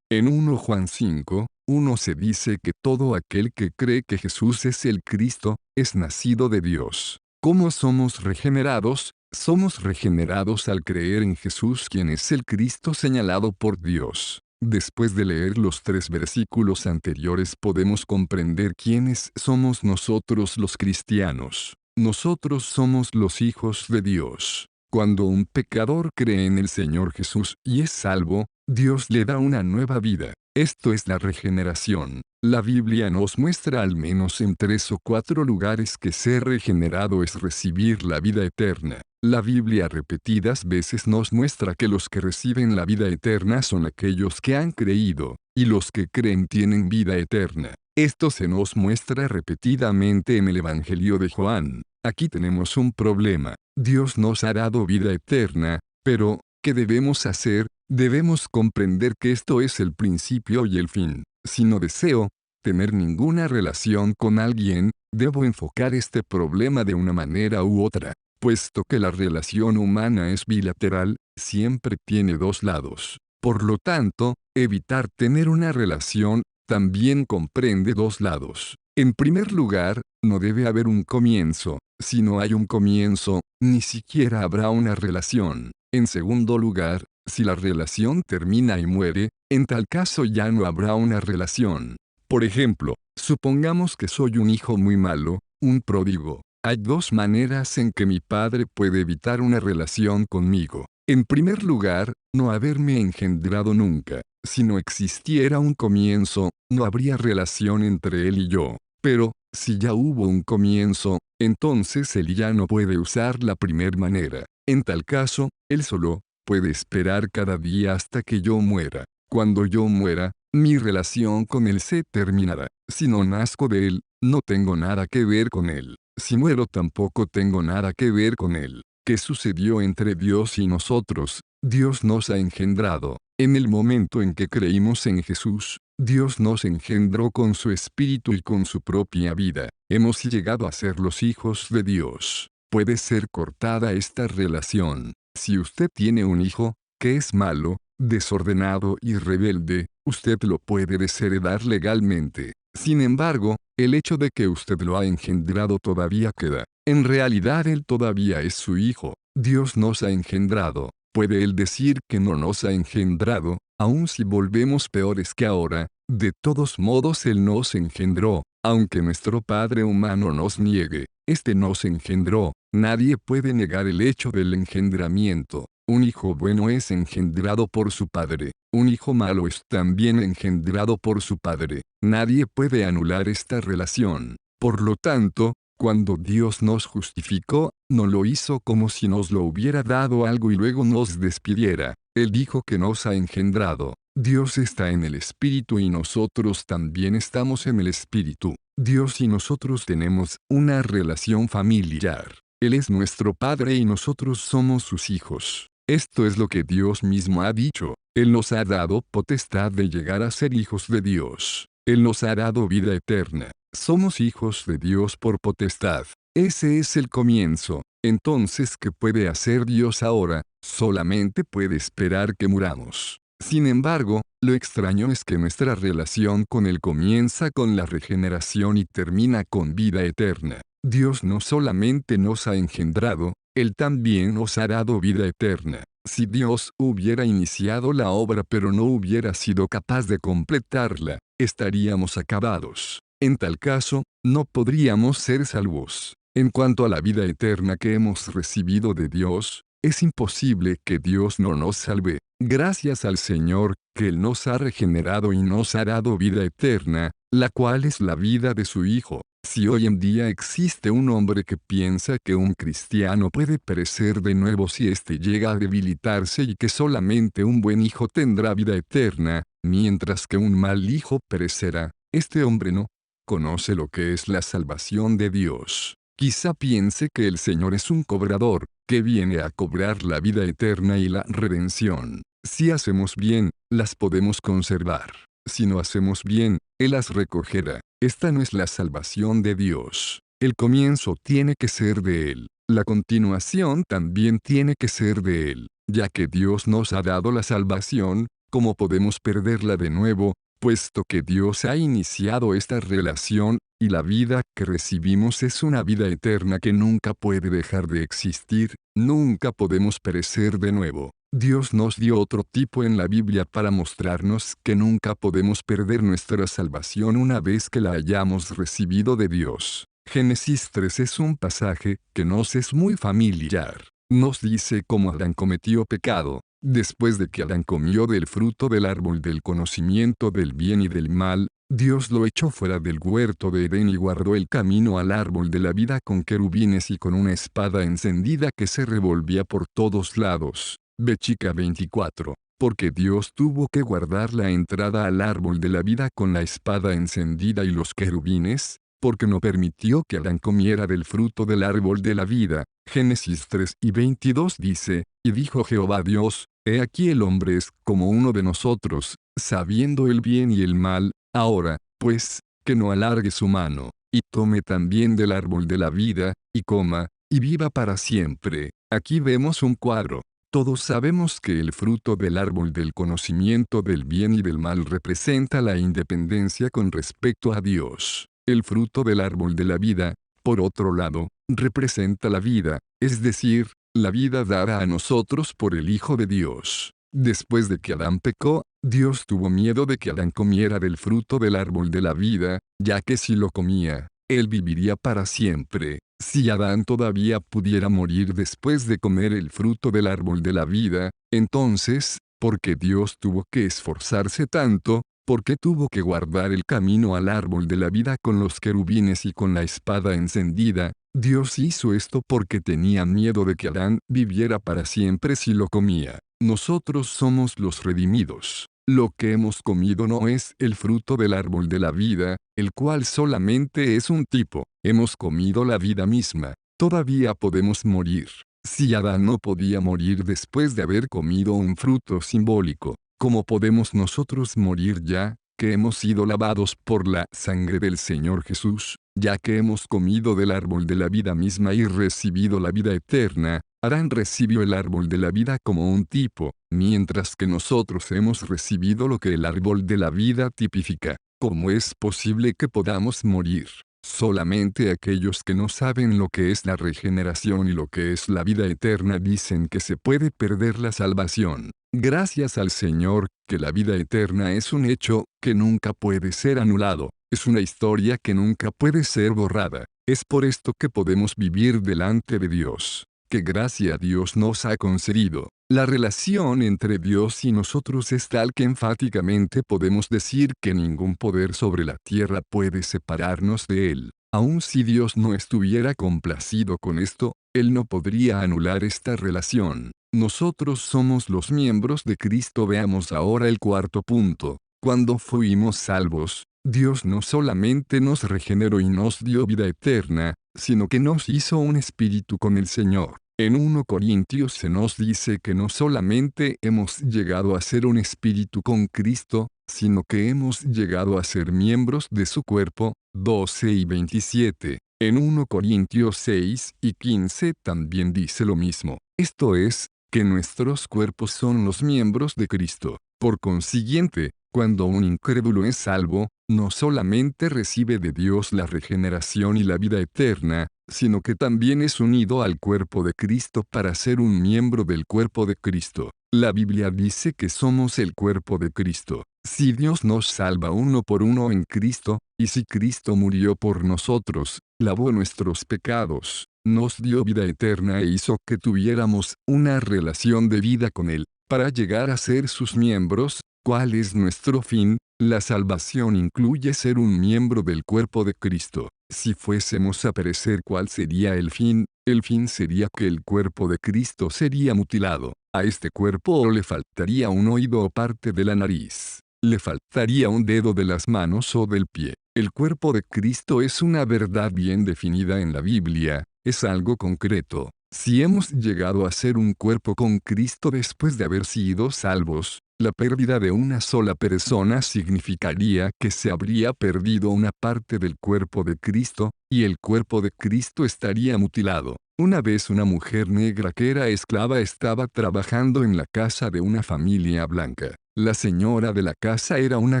En 1 Juan 5, 1 se dice que todo aquel que cree que Jesús es el Cristo, es nacido de Dios. ¿Cómo somos regenerados? Somos regenerados al creer en Jesús, quien es el Cristo señalado por Dios. Después de leer los 3 versículos anteriores podemos comprender quiénes somos nosotros los cristianos. Nosotros somos los hijos de Dios. Cuando un pecador cree en el Señor Jesús y es salvo, Dios le da una nueva vida. Esto es la regeneración. La Biblia nos muestra al menos en 3 o 4 lugares que ser regenerado es recibir la vida eterna. La Biblia repetidas veces nos muestra que los que reciben la vida eterna son aquellos que han creído, y los que creen tienen vida eterna. Esto se nos muestra repetidamente en el Evangelio de Juan. Aquí tenemos un problema. Dios nos ha dado vida eterna, pero, ¿qué debemos hacer? Debemos comprender que esto es el principio y el fin. Si no deseo tener ninguna relación con alguien, debo enfocar este problema de una manera u otra. Puesto que la relación humana es bilateral, siempre tiene 2 lados. Por lo tanto, evitar tener una relación también comprende 2 lados. En primer lugar, no debe haber un comienzo. Si no hay un comienzo, ni siquiera habrá una relación. En segundo lugar, si la relación termina y muere, en tal caso ya no habrá una relación. Por ejemplo, supongamos que soy un hijo muy malo, un pródigo. Hay 2 maneras en que mi padre puede evitar una relación conmigo. En primer lugar, no haberme engendrado nunca. Si no existiera un comienzo, no habría relación entre él y yo. Pero, si ya hubo un comienzo, entonces él ya no puede usar la primer manera. En tal caso, él solo puede esperar cada día hasta que yo muera. Cuando yo muera, mi relación con él se terminará. Si no nazco de él, no tengo nada que ver con él. Si muero tampoco tengo nada que ver con él. ¿Qué sucedió entre Dios y nosotros? Dios nos ha engendrado. En el momento en que creímos en Jesús, Dios nos engendró con su espíritu y con su propia vida. Hemos llegado a ser los hijos de Dios. Puede ser cortada esta relación. Si usted tiene un hijo que es malo, desordenado y rebelde, usted lo puede desheredar legalmente. Sin embargo, el hecho de que usted lo ha engendrado todavía queda. En realidad él todavía es su hijo. Dios nos ha engendrado. ¿Puede él decir que no nos ha engendrado? Aun si volvemos peores que ahora, de todos modos él nos engendró. Aunque nuestro padre humano nos niegue, este nos engendró. Nadie puede negar el hecho del engendramiento. Un hijo bueno es engendrado por su padre. Un hijo malo es también engendrado por su padre. Nadie puede anular esta relación. Por lo tanto, cuando Dios nos justificó, no lo hizo como si nos lo hubiera dado algo y luego nos despidiera. Él dijo que nos ha engendrado. Dios está en el Espíritu y nosotros también estamos en el Espíritu. Dios y nosotros tenemos una relación familiar. Él es nuestro Padre y nosotros somos sus hijos. Esto es lo que Dios mismo ha dicho. Él nos ha dado potestad de llegar a ser hijos de Dios. Él nos ha dado vida eterna. Somos hijos de Dios por potestad. Ese es el comienzo. Entonces, ¿qué puede hacer Dios ahora? Solamente puede esperar que muramos. Sin embargo, lo extraño es que nuestra relación con Él comienza con la regeneración y termina con vida eterna. Dios no solamente nos ha engendrado, Él también nos ha dado vida eterna. Si Dios hubiera iniciado la obra pero no hubiera sido capaz de completarla, estaríamos acabados. En tal caso, no podríamos ser salvos. En cuanto a la vida eterna que hemos recibido de Dios, es imposible que Dios no nos salve. Gracias al Señor, que Él nos ha regenerado y nos ha dado vida eterna, la cual es la vida de su Hijo. Si hoy en día existe un hombre que piensa que un cristiano puede perecer de nuevo si éste llega a debilitarse y que solamente un buen hijo tendrá vida eterna, mientras que un mal hijo perecerá, este hombre no conoce lo que es la salvación de Dios. Quizá piense que el Señor es un cobrador, que viene a cobrar la vida eterna y la redención. Si hacemos bien, las podemos conservar. Si no hacemos bien, Él las recogerá. Esta no es la salvación de Dios. El comienzo tiene que ser de Él. La continuación también tiene que ser de Él. Ya que Dios nos ha dado la salvación, ¿cómo podemos perderla de nuevo? Puesto que Dios ha iniciado esta relación, y la vida que recibimos es una vida eterna que nunca puede dejar de existir, nunca podemos perecer de nuevo. Dios nos dio otro tipo en la Biblia para mostrarnos que nunca podemos perder nuestra salvación una vez que la hayamos recibido de Dios. Génesis 3 es un pasaje que nos es muy familiar. Nos dice cómo Adán cometió pecado. Después de que Adán comió del fruto del árbol del conocimiento del bien y del mal, Dios lo echó fuera del huerto de Edén y guardó el camino al árbol de la vida con querubines y con una espada encendida que se revolvía por todos lados. Bechica 24. Porque Dios tuvo que guardar la entrada al árbol de la vida con la espada encendida y los querubines, porque no permitió que Adán comiera del fruto del árbol de la vida. Génesis 3 y 22 dice, y dijo Jehová Dios, he aquí el hombre es como uno de nosotros, sabiendo el bien y el mal, ahora, pues, que no alargue su mano, y tome también del árbol de la vida, y coma, y viva para siempre. Aquí vemos un cuadro. Todos sabemos que el fruto del árbol del conocimiento del bien y del mal representa la independencia con respecto a Dios. El fruto del árbol de la vida, por otro lado, representa la vida, es decir, la vida dada a nosotros por el Hijo de Dios. Después de que Adán pecó, Dios tuvo miedo de que Adán comiera del fruto del árbol de la vida, ya que si lo comía, él viviría para siempre. Si Adán todavía pudiera morir después de comer el fruto del árbol de la vida, entonces, ¿por qué Dios tuvo que esforzarse tanto? ¿Por qué tuvo que guardar el camino al árbol de la vida con los querubines y con la espada encendida? Dios hizo esto porque tenía miedo de que Adán viviera para siempre si lo comía. Nosotros somos los redimidos. Lo que hemos comido no es el fruto del árbol de la vida, el cual solamente es un tipo. Hemos comido la vida misma. Todavía podemos morir. Si Adán no podía morir después de haber comido un fruto simbólico, ¿cómo podemos nosotros morir ya, que hemos sido lavados por la sangre del Señor Jesús, ya que hemos comido del árbol de la vida misma y recibido la vida eterna? Adán recibió el árbol de la vida como un tipo, mientras que nosotros hemos recibido lo que el árbol de la vida tipifica. ¿Cómo es posible que podamos morir? Solamente aquellos que no saben lo que es la regeneración y lo que es la vida eterna dicen que se puede perder la salvación. Gracias al Señor, que la vida eterna es un hecho que nunca puede ser anulado, es una historia que nunca puede ser borrada. Es por esto que podemos vivir delante de Dios. Que gracia Dios nos ha concedido. La relación entre Dios y nosotros es tal que enfáticamente podemos decir que ningún poder sobre la tierra puede separarnos de Él. Aun si Dios no estuviera complacido con esto, Él no podría anular esta relación. Nosotros somos los miembros de Cristo. Veamos ahora el cuarto punto. Cuando fuimos salvos, Dios no solamente nos regeneró y nos dio vida eterna, sino que nos hizo un espíritu con el Señor. En 1 Corintios se nos dice que no solamente hemos llegado a ser un espíritu con Cristo, sino que hemos llegado a ser miembros de su cuerpo. 12 y 27. En 1 Corintios 6 y 15 también dice lo mismo. Esto es, que nuestros cuerpos son los miembros de Cristo. Por consiguiente, cuando un incrédulo es salvo, no solamente recibe de Dios la regeneración y la vida eterna, sino que también es unido al cuerpo de Cristo para ser un miembro del cuerpo de Cristo. La Biblia dice que somos el cuerpo de Cristo. Si Dios nos salva uno por uno en Cristo, y si Cristo murió por nosotros, lavó nuestros pecados, nos dio vida eterna e hizo que tuviéramos una relación de vida con Él, para llegar a ser sus miembros, ¿cuál es nuestro fin? La salvación incluye ser un miembro del cuerpo de Cristo. Si fuésemos a perecer, ¿cuál sería el fin? El fin sería que el cuerpo de Cristo sería mutilado. A este cuerpo le faltaría un oído o parte de la nariz. Le faltaría un dedo de las manos o del pie. El cuerpo de Cristo es una verdad bien definida en la Biblia, es algo concreto. Si hemos llegado a ser un cuerpo con Cristo después de haber sido salvos, La pérdida de una sola persona significaría que se habría perdido una parte del cuerpo de Cristo, y el cuerpo de Cristo estaría mutilado. Una vez una mujer negra que era esclava estaba trabajando en la casa de una familia blanca. La señora de la casa era una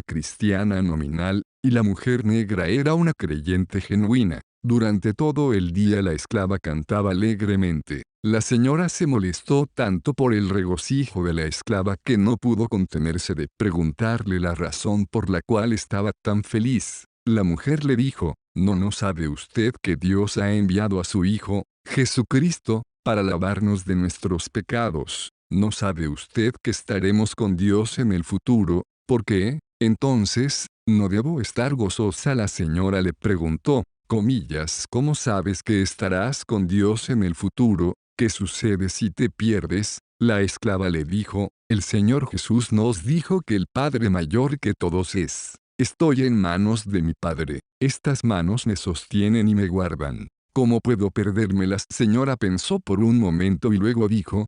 cristiana nominal, y la mujer negra era una creyente genuina. Durante todo el día la esclava cantaba alegremente. La señora se molestó tanto por el regocijo de la esclava que no pudo contenerse de preguntarle la razón por la cual estaba tan feliz. La mujer le dijo, ¿No sabe usted que Dios ha enviado a su Hijo, Jesucristo, para lavarnos de nuestros pecados? ¿No sabe usted que estaremos con Dios en el futuro? ¿Por qué? Entonces, ¿no debo estar gozosa? La señora le preguntó, ¿cómo sabes que estarás con Dios en el futuro? ¿Qué sucede si te pierdes? La esclava le dijo, el Señor Jesús nos dijo que el Padre mayor que todos es. Estoy en manos de mi Padre. Estas manos me sostienen y me guardan. ¿Cómo puedo perderme? La señora pensó por un momento y luego dijo,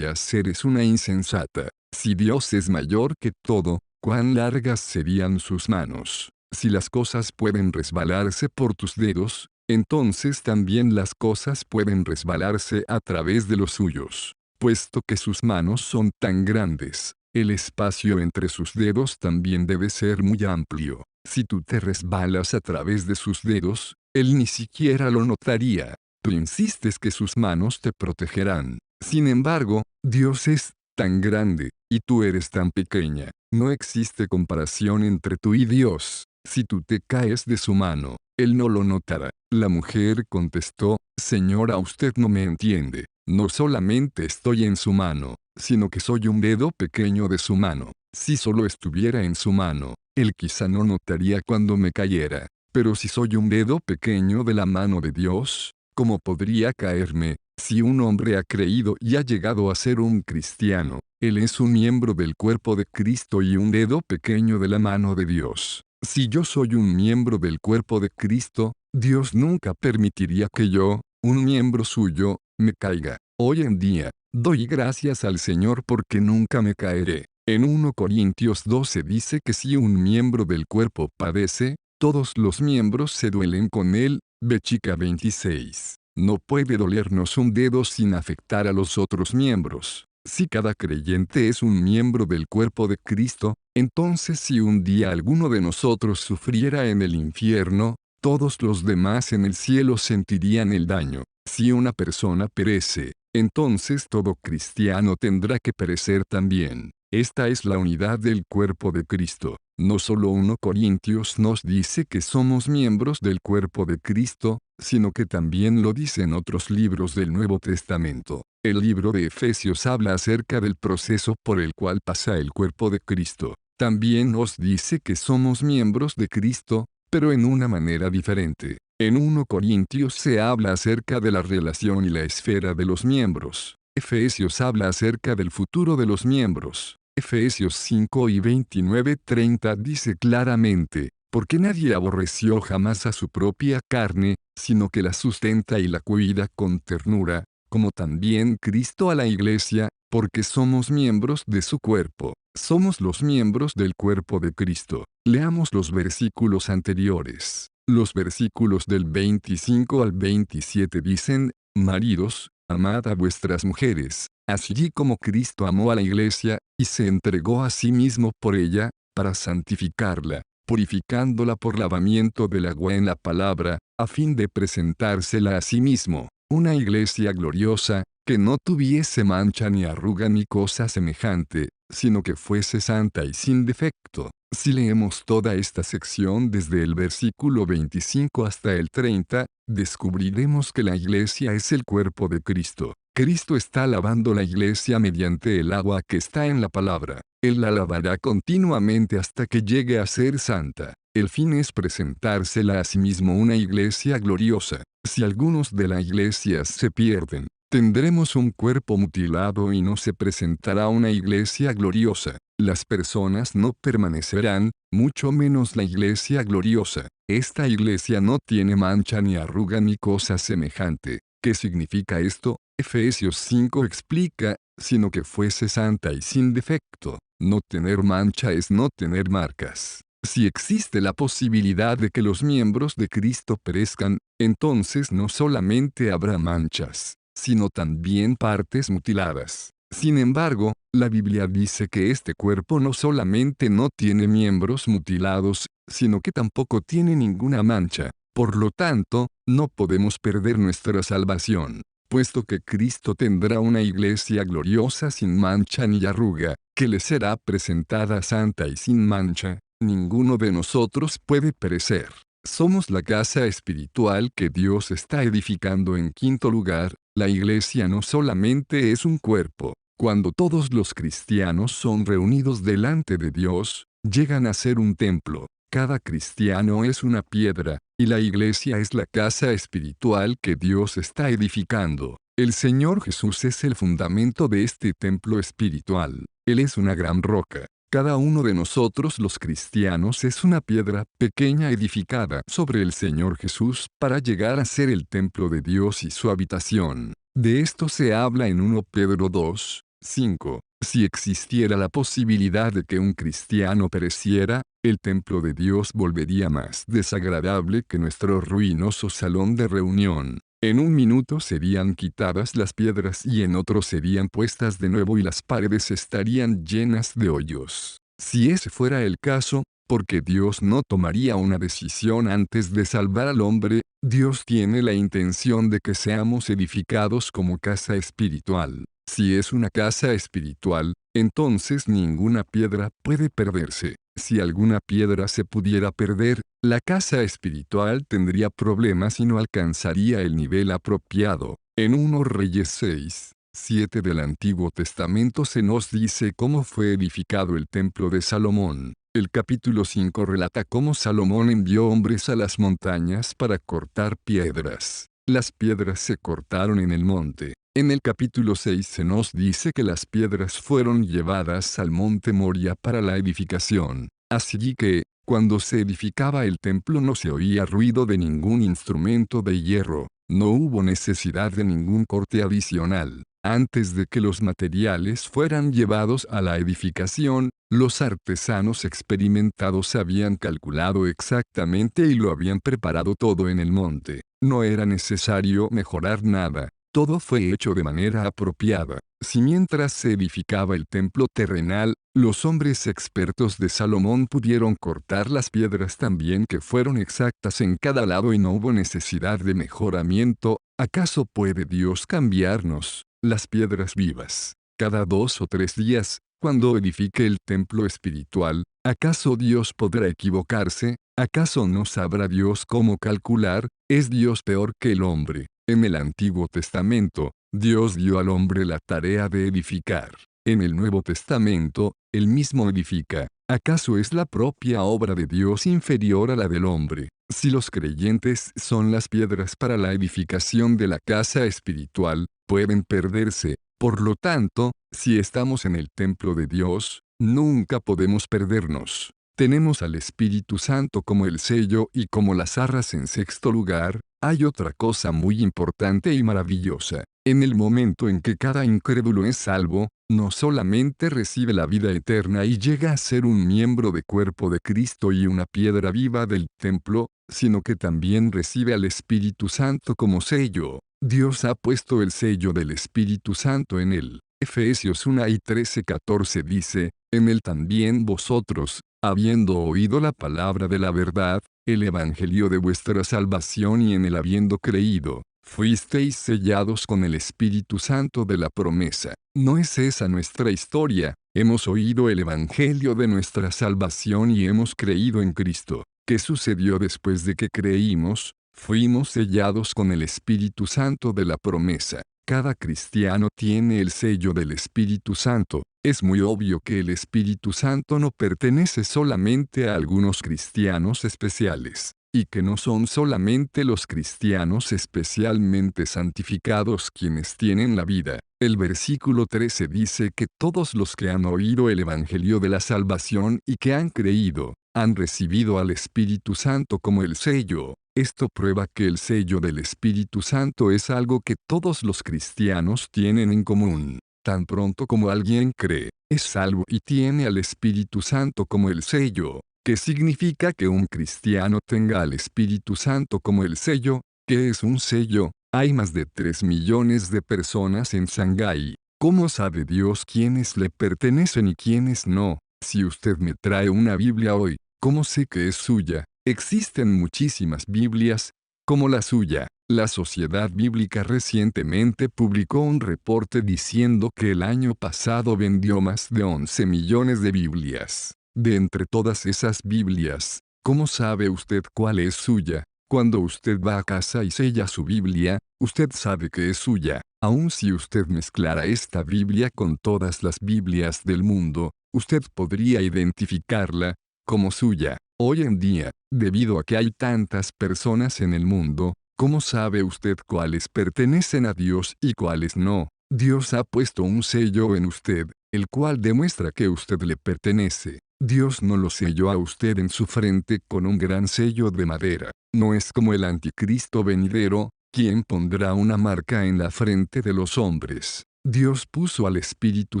eres una insensata. Si Dios es mayor que todo, ¿cuán largas serían sus manos? Si las cosas pueden resbalarse por tus dedos, entonces también las cosas pueden resbalarse a través de los suyos. Puesto que sus manos son tan grandes, el espacio entre sus dedos también debe ser muy amplio. Si tú te resbalas a través de sus dedos, él ni siquiera lo notaría. Tú insistes que sus manos te protegerán. Sin embargo, Dios es tan grande, y tú eres tan pequeña. No existe comparación entre tú y Dios. Si tú te caes de su mano, él no lo notará. La mujer contestó, Señora, usted no me entiende. No solamente estoy en su mano, sino que soy un dedo pequeño de su mano. Si solo estuviera en su mano, él quizá no notaría cuando me cayera. Pero si soy un dedo pequeño de la mano de Dios, ¿cómo podría caerme? Si un hombre ha creído y ha llegado a ser un cristiano, él es un miembro del cuerpo de Cristo y un dedo pequeño de la mano de Dios. Si yo soy un miembro del cuerpo de Cristo, Dios nunca permitiría que yo, un miembro suyo, me caiga. Hoy en día, doy gracias al Señor porque nunca me caeré. En 1 Corintios 12 dice que si un miembro del cuerpo padece, todos los miembros se duelen con él. Chica 26. No puede dolernos un dedo sin afectar a los otros miembros. Si cada creyente es un miembro del cuerpo de Cristo, entonces si un día alguno de nosotros sufriera en el infierno, todos los demás en el cielo sentirían el daño. Si una persona perece, entonces todo cristiano tendrá que perecer también. Esta es la unidad del cuerpo de Cristo. No solo 1 Corintios nos dice que somos miembros del cuerpo de Cristo, sino que también lo dicen otros libros del Nuevo Testamento. El libro de Efesios habla acerca del proceso por el cual pasa el cuerpo de Cristo. También nos dice que somos miembros de Cristo, pero en una manera diferente. En 1 Corintios se habla acerca de la relación y la esfera de los miembros. Efesios habla acerca del futuro de los miembros. Efesios 5 y 29-30 dice claramente, porque nadie aborreció jamás a su propia carne, sino que la sustenta y la cuida con ternura, como también Cristo a la iglesia, porque somos miembros de su cuerpo. Somos los miembros del cuerpo de Cristo. Leamos los versículos anteriores. Los versículos del 25 al 27 dicen, maridos, amad a vuestras mujeres, así como Cristo amó a la iglesia, y se entregó a sí mismo por ella, para santificarla, purificándola por lavamiento del agua en la palabra, a fin de presentársela a sí mismo, una iglesia gloriosa, que no tuviese mancha ni arruga ni cosa semejante, sino que fuese santa y sin defecto. Si leemos toda esta sección desde el versículo 25 hasta el 30, descubriremos que la iglesia es el cuerpo de Cristo. Cristo está lavando la iglesia mediante el agua que está en la palabra. Él la lavará continuamente hasta que llegue a ser santa. El fin es presentársela a sí mismo una iglesia gloriosa. Si algunos de la iglesia se pierden, tendremos un cuerpo mutilado y no se presentará una iglesia gloriosa. Las personas no permanecerán, mucho menos la iglesia gloriosa. Esta iglesia no tiene mancha ni arruga ni cosa semejante. ¿Qué significa esto? Efesios 5 explica, sino que fuese santa y sin defecto. No tener mancha es no tener marcas. Si existe la posibilidad de que los miembros de Cristo perezcan, entonces no solamente habrá manchas, sino también partes mutiladas. Sin embargo, la Biblia dice que este cuerpo no solamente no tiene miembros mutilados, sino que tampoco tiene ninguna mancha. Por lo tanto, no podemos perder nuestra salvación, puesto que Cristo tendrá una iglesia gloriosa sin mancha ni arruga, que le será presentada santa y sin mancha. Ninguno de nosotros puede perecer. Somos la casa espiritual que Dios está edificando. En quinto lugar, la iglesia no solamente es un cuerpo. Cuando todos los cristianos son reunidos delante de Dios, llegan a ser un templo. Cada cristiano es una piedra, y la iglesia es la casa espiritual que Dios está edificando. El Señor Jesús es el fundamento de este templo espiritual. Él es una gran roca. Cada uno de nosotros los cristianos es una piedra pequeña edificada sobre el Señor Jesús para llegar a ser el templo de Dios y su habitación. De esto se habla en 1 Pedro 2, 5. Si existiera la posibilidad de que un cristiano pereciera, el templo de Dios volvería más desagradable que nuestro ruinoso salón de reunión. En un minuto serían quitadas las piedras y en otro serían puestas de nuevo y las paredes estarían llenas de hoyos. Si ese fuera el caso, porque Dios no tomaría una decisión antes de salvar al hombre, Dios tiene la intención de que seamos edificados como casa espiritual. Si es una casa espiritual, entonces ninguna piedra puede perderse. Si alguna piedra se pudiera perder, la casa espiritual tendría problemas y no alcanzaría el nivel apropiado. En 1 Reyes 6, 7 del Antiguo Testamento se nos dice cómo fue edificado el templo de Salomón. El capítulo 5 relata cómo Salomón envió hombres a las montañas para cortar piedras. Las piedras se cortaron en el monte. En el capítulo 6 se nos dice que las piedras fueron llevadas al monte Moria para la edificación. Así que, cuando se edificaba el templo no se oía ruido de ningún instrumento de hierro, no hubo necesidad de ningún corte adicional. Antes de que los materiales fueran llevados a la edificación, los artesanos experimentados habían calculado exactamente y lo habían preparado todo en el monte. No era necesario mejorar nada. Todo fue hecho de manera apropiada. Si mientras se edificaba el templo terrenal, los hombres expertos de Salomón pudieron cortar las piedras también que fueron exactas en cada lado y no hubo necesidad de mejoramiento, ¿acaso puede Dios cambiarnos las piedras vivas cada 2 o 3 días, cuando edifique el templo espiritual? ¿Acaso Dios podrá equivocarse? ¿Acaso no sabrá Dios cómo calcular? ¿Es Dios peor que el hombre? En el Antiguo Testamento, Dios dio al hombre la tarea de edificar. En el Nuevo Testamento, Él mismo edifica. ¿Acaso es la propia obra de Dios inferior a la del hombre? Si los creyentes son las piedras para la edificación de la casa espiritual, pueden perderse. Por lo tanto, si estamos en el templo de Dios, nunca podemos perdernos. Tenemos al Espíritu Santo como el sello y como las arras en sexto lugar. Hay otra cosa muy importante y maravillosa. En el momento en que cada incrédulo es salvo, no solamente recibe la vida eterna y llega a ser un miembro del cuerpo de Cristo y una piedra viva del templo, sino que también recibe al Espíritu Santo como sello. Dios ha puesto el sello del Espíritu Santo en él. Efesios 1 y 13-14 dice, en él también vosotros, habiendo oído la palabra de la verdad, el evangelio de vuestra salvación y en él habiendo creído, fuisteis sellados con el Espíritu Santo de la promesa. ¿No es esa nuestra historia? Hemos oído el evangelio de nuestra salvación y hemos creído en Cristo. ¿Qué sucedió después de que creímos? Fuimos sellados con el Espíritu Santo de la promesa. Cada cristiano tiene el sello del Espíritu Santo. Es muy obvio que el Espíritu Santo no pertenece solamente a algunos cristianos especiales, y que no son solamente los cristianos especialmente santificados quienes tienen la vida. El versículo 13 dice que todos los que han oído el Evangelio de la salvación y que han creído, han recibido al Espíritu Santo como el sello. Esto prueba que el sello del Espíritu Santo es algo que todos los cristianos tienen en común. Tan pronto como alguien cree, es salvo y tiene al Espíritu Santo como el sello, que significa que un cristiano tenga al Espíritu Santo como el sello. ¿Qué es un sello? Hay más de 3 millones de personas en Shanghái. ¿Cómo sabe Dios quiénes le pertenecen y quiénes no? Si usted me trae una Biblia hoy, ¿cómo sé que es suya? Existen muchísimas Biblias, como la suya. La Sociedad Bíblica recientemente publicó un reporte diciendo que el año pasado vendió más de 11 millones de Biblias. De entre todas esas Biblias, ¿cómo sabe usted cuál es suya? Cuando usted va a casa y sella su Biblia, usted sabe que es suya. Aun si usted mezclara esta Biblia con todas las Biblias del mundo, usted podría identificarla como suya. Hoy en día, debido a que hay tantas personas en el mundo, ¿cómo sabe usted cuáles pertenecen a Dios y cuáles no? Dios ha puesto un sello en usted, el cual demuestra que usted le pertenece. Dios no lo selló a usted en su frente con un gran sello de madera. No es como el anticristo venidero, quien pondrá una marca en la frente de los hombres. Dios puso al Espíritu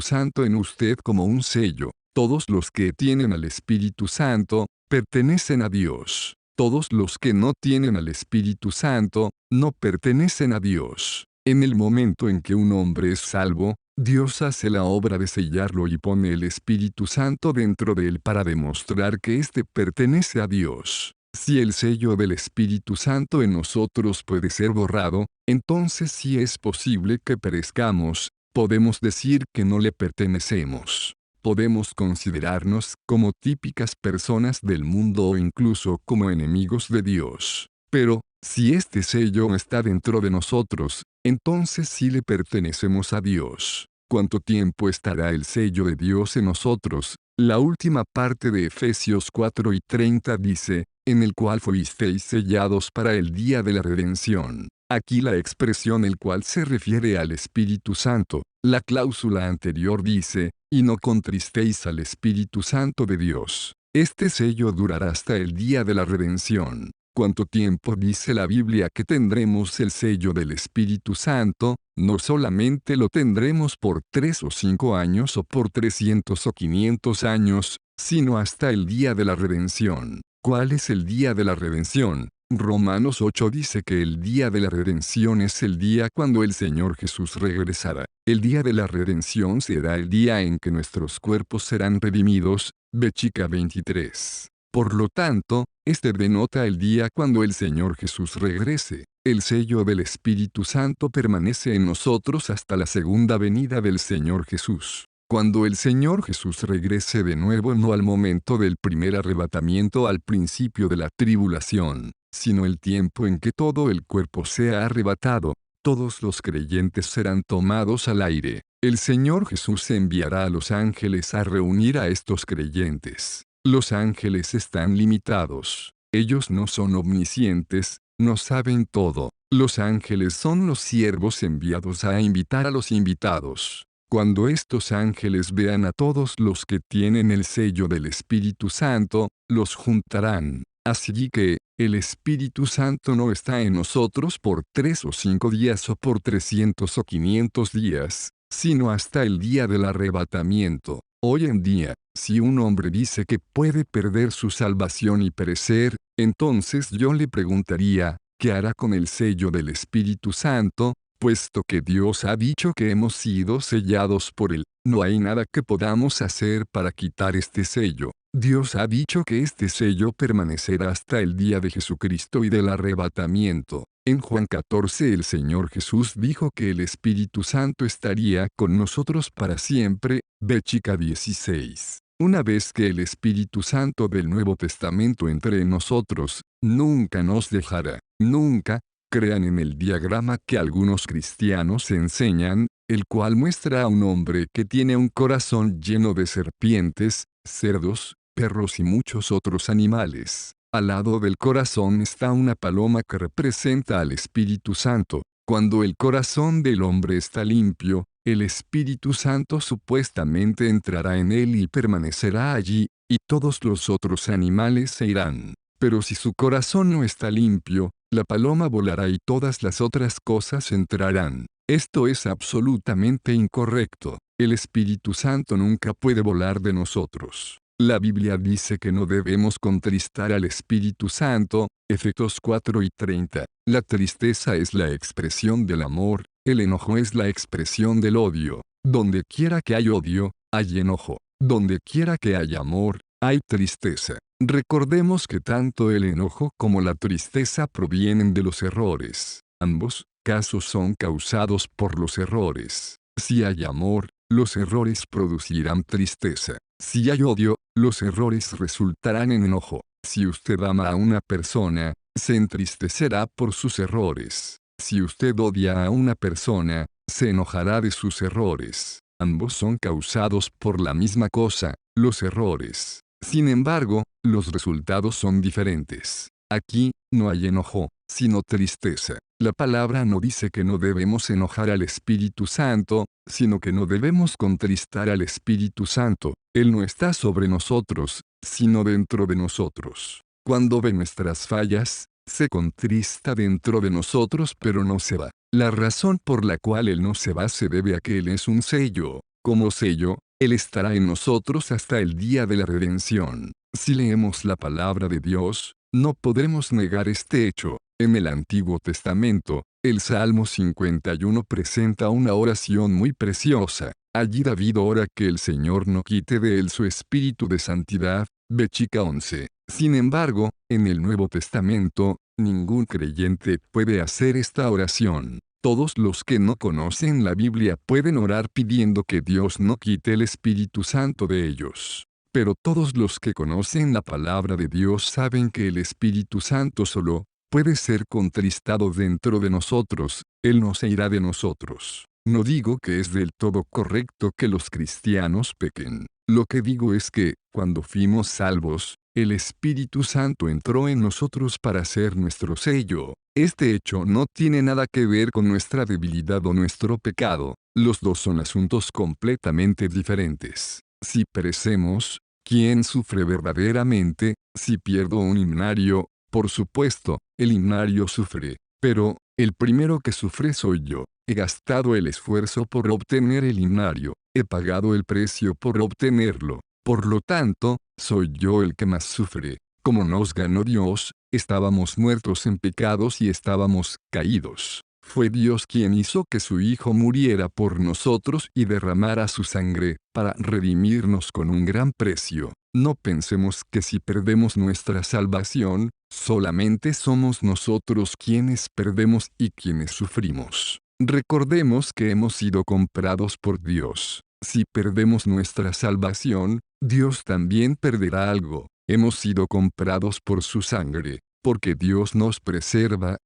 Santo en usted como un sello. Todos los que tienen al Espíritu Santo, pertenecen a Dios. Todos los que no tienen al Espíritu Santo, no pertenecen a Dios. En el momento en que un hombre es salvo, Dios hace la obra de sellarlo y pone el Espíritu Santo dentro de él para demostrar que éste pertenece a Dios. Si el sello del Espíritu Santo en nosotros puede ser borrado, entonces sí es posible que perezcamos. Podemos decir que no le pertenecemos. Podemos considerarnos como típicas personas del mundo o incluso como enemigos de Dios. Pero, si este sello está dentro de nosotros, entonces sí le pertenecemos a Dios. ¿Cuánto tiempo estará el sello de Dios en nosotros? La última parte de Efesios 4:30 dice, en el cual fuisteis sellados para el día de la redención. Aquí la expresión el cual se refiere al Espíritu Santo. La cláusula anterior dice, y no contristéis al Espíritu Santo de Dios. Este sello durará hasta el día de la redención. ¿Cuánto tiempo dice la Biblia que tendremos el sello del Espíritu Santo? No solamente lo tendremos por 3 o 5 años o por 300 o 500 años, sino hasta el día de la redención. ¿Cuál es el día de la redención? Romanos 8 dice que el día de la redención es el día cuando el Señor Jesús regresará. El día de la redención será el día en que nuestros cuerpos serán redimidos. Béchica 23. Por lo tanto, este denota el día cuando el Señor Jesús regrese. El sello del Espíritu Santo permanece en nosotros hasta la segunda venida del Señor Jesús. Cuando el Señor Jesús regrese de nuevo, no al momento del primer arrebatamiento al principio de la tribulación, sino el tiempo en que todo el cuerpo sea arrebatado, todos los creyentes serán tomados al aire. El Señor Jesús enviará a los ángeles a reunir a estos creyentes. Los ángeles están limitados. Ellos no son omniscientes, no saben todo. Los ángeles son los siervos enviados a invitar a los invitados. Cuando estos ángeles vean a todos los que tienen el sello del Espíritu Santo, los juntarán. Así que, el Espíritu Santo no está en nosotros por 3 o 5 días o por 300 o 500 días, sino hasta el día del arrebatamiento. Hoy en día, si un hombre dice que puede perder su salvación y perecer, entonces yo le preguntaría, ¿qué hará con el sello del Espíritu Santo? Puesto que Dios ha dicho que hemos sido sellados por él, no hay nada que podamos hacer para quitar este sello. Dios ha dicho que este sello permanecerá hasta el día de Jesucristo y del arrebatamiento. En Juan 14 el Señor Jesús dijo que el Espíritu Santo estaría con nosotros para siempre. Béchica 16. Una vez que el Espíritu Santo del Nuevo Testamento entre en nosotros, nunca nos dejará. Nunca. Crean en el diagrama que algunos cristianos enseñan, el cual muestra a un hombre que tiene un corazón lleno de serpientes, cerdos, perros y muchos otros animales. Al lado del corazón está una paloma que representa al Espíritu Santo. Cuando el corazón del hombre está limpio, el Espíritu Santo supuestamente entrará en él y permanecerá allí, y todos los otros animales se irán. Pero si su corazón no está limpio, la paloma volará y todas las otras cosas entrarán. Esto es absolutamente incorrecto. El Espíritu Santo nunca puede volar de nosotros. La Biblia dice que no debemos contristar al Espíritu Santo, Efesios 4:30. La tristeza es la expresión del amor, el enojo es la expresión del odio. Donde quiera que hay odio, hay enojo. Donde quiera que hay amor, hay tristeza. Recordemos que tanto el enojo como la tristeza provienen de los errores. Ambos casos son causados por los errores. Si hay amor, los errores producirán tristeza. Si hay odio, los errores resultarán en enojo. Si usted ama a una persona, se entristecerá por sus errores. Si usted odia a una persona, se enojará de sus errores. Ambos son causados por la misma cosa, los errores. Sin embargo, los resultados son diferentes. Aquí, no hay enojo, sino tristeza. La palabra no dice que no debemos enojar al Espíritu Santo, sino que no debemos contristar al Espíritu Santo. Él no está sobre nosotros, sino dentro de nosotros. Cuando ve nuestras fallas, se contrista dentro de nosotros pero no se va. La razón por la cual Él no se va se debe a que Él es un sello. Como sello, Él estará en nosotros hasta el día de la redención. Si leemos la palabra de Dios, no podremos negar este hecho. En el Antiguo Testamento, el Salmo 51 presenta una oración muy preciosa. Allí David ora que el Señor no quite de él su espíritu de santidad, Bechica 11. Sin embargo, en el Nuevo Testamento, ningún creyente puede hacer esta oración. Todos los que no conocen la Biblia pueden orar pidiendo que Dios no quite el Espíritu Santo de ellos. Pero todos los que conocen la palabra de Dios saben que el Espíritu Santo solo puede ser contristado dentro de nosotros, Él no se irá de nosotros. No digo que es del todo correcto que los cristianos pequen. Lo que digo es que, cuando fuimos salvos, el Espíritu Santo entró en nosotros para ser nuestro sello. Este hecho no tiene nada que ver con nuestra debilidad o nuestro pecado. Los dos son asuntos completamente diferentes. Si perecemos, ¿quién sufre verdaderamente? Si pierdo un himnario, por supuesto, el himnario sufre. Pero, el primero que sufre soy yo. He gastado el esfuerzo por obtener el himnario. He pagado el precio por obtenerlo. Por lo tanto, soy yo el que más sufre. Como nos ganó Dios, estábamos muertos en pecados y estábamos caídos. Fue Dios quien hizo que su Hijo muriera por nosotros y derramara su sangre, para redimirnos con un gran precio. No pensemos que si perdemos nuestra salvación, solamente somos nosotros quienes perdemos y quienes sufrimos. Recordemos que hemos sido comprados por Dios. Si perdemos nuestra salvación, Dios también perderá algo. Hemos sido comprados por su sangre. Porque Dios nos preserva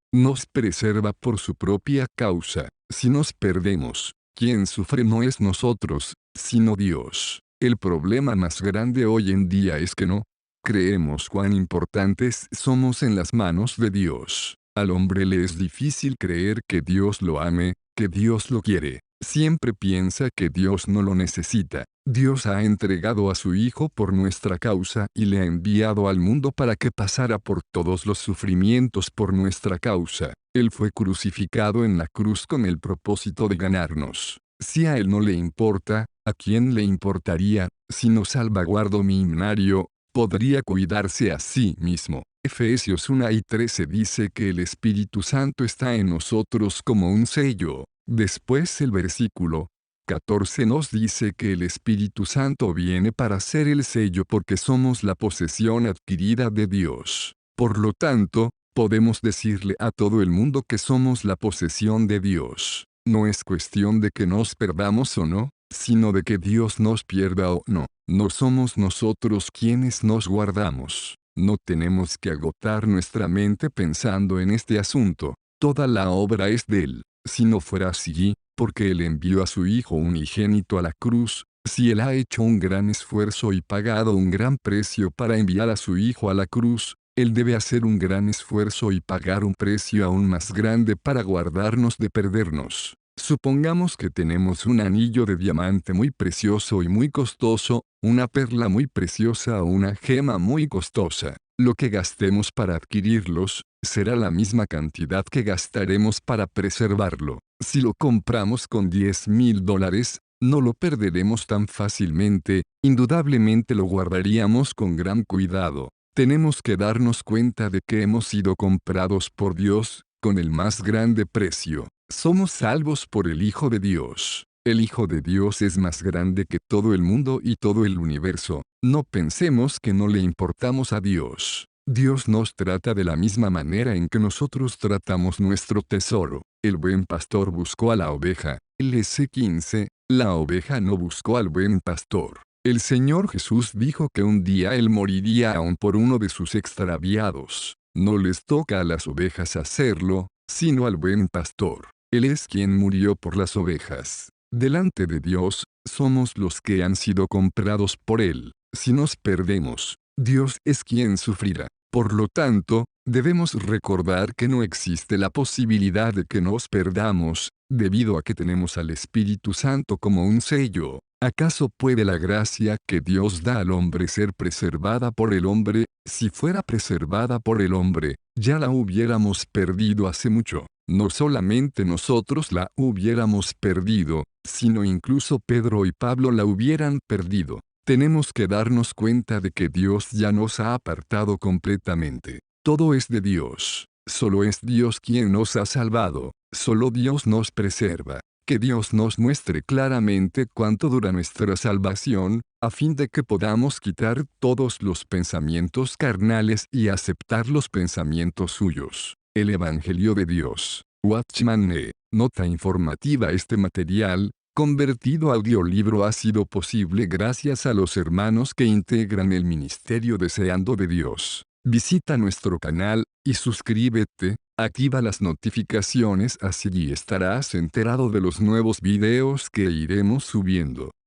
por su propia causa. Si nos perdemos, quien sufre no es nosotros, sino Dios. El problema más grande hoy en día es que no creemos cuán importantes somos en las manos de Dios. Al hombre le es difícil creer que Dios lo ame, que Dios lo quiere. Siempre piensa que Dios no lo necesita. Dios ha entregado a su Hijo por nuestra causa y le ha enviado al mundo para que pasara por todos los sufrimientos por nuestra causa. Él fue crucificado en la cruz con el propósito de ganarnos. Si a Él no le importa, ¿a quién le importaría? Si no salvaguardo mi himnario, podría cuidarse a sí mismo. Efesios 1:13 dice que el Espíritu Santo está en nosotros como un sello. Después el versículo 14 nos dice que el Espíritu Santo viene para ser el sello porque somos la posesión adquirida de Dios. Por lo tanto, podemos decirle a todo el mundo que somos la posesión de Dios. No es cuestión de que nos perdamos o no, sino de que Dios nos pierda o no. No somos nosotros quienes nos guardamos. No tenemos que agotar nuestra mente pensando en este asunto. Toda la obra es de Él. Si no fuera así, porque Él envió a su Hijo unigénito a la cruz, si Él ha hecho un gran esfuerzo y pagado un gran precio para enviar a su Hijo a la cruz, Él debe hacer un gran esfuerzo y pagar un precio aún más grande para guardarnos de perdernos. Supongamos que tenemos un anillo de diamante muy precioso y muy costoso, una perla muy preciosa o una gema muy costosa. Lo que gastemos para adquirirlos, será la misma cantidad que gastaremos para preservarlo. Si lo compramos con $10,000, no lo perderemos tan fácilmente, indudablemente lo guardaríamos con gran cuidado. Tenemos que darnos cuenta de que hemos sido comprados por Dios, con el más grande precio. Somos salvos por el Hijo de Dios. El Hijo de Dios es más grande que todo el mundo y todo el universo. No pensemos que no le importamos a Dios. Dios nos trata de la misma manera en que nosotros tratamos nuestro tesoro. El buen pastor buscó a la oveja. LC 15. La oveja no buscó al buen pastor. El Señor Jesús dijo que un día Él moriría aún por uno de sus extraviados. No les toca a las ovejas hacerlo, sino al buen pastor. Él es quien murió por las ovejas. Delante de Dios, somos los que han sido comprados por Él. Si nos perdemos, Dios es quien sufrirá. Por lo tanto, debemos recordar que no existe la posibilidad de que nos perdamos, debido a que tenemos al Espíritu Santo como un sello. ¿Acaso puede la gracia que Dios da al hombre ser preservada por el hombre? Si fuera preservada por el hombre, ya la hubiéramos perdido hace mucho. No solamente nosotros la hubiéramos perdido, sino incluso Pedro y Pablo la hubieran perdido. Tenemos que darnos cuenta de que Dios ya nos ha apartado completamente. Todo es de Dios. Solo es Dios quien nos ha salvado. Solo Dios nos preserva. Que Dios nos muestre claramente cuánto dura nuestra salvación, a fin de que podamos quitar todos los pensamientos carnales y aceptar los pensamientos suyos. El Evangelio de Dios. Watchman Nee. Nota informativa. Este material, convertido a audiolibro, ha sido posible gracias a los hermanos que integran el Ministerio Deseando de Dios. Visita nuestro canal, y suscríbete, activa las notificaciones, así estarás enterado de los nuevos videos que iremos subiendo.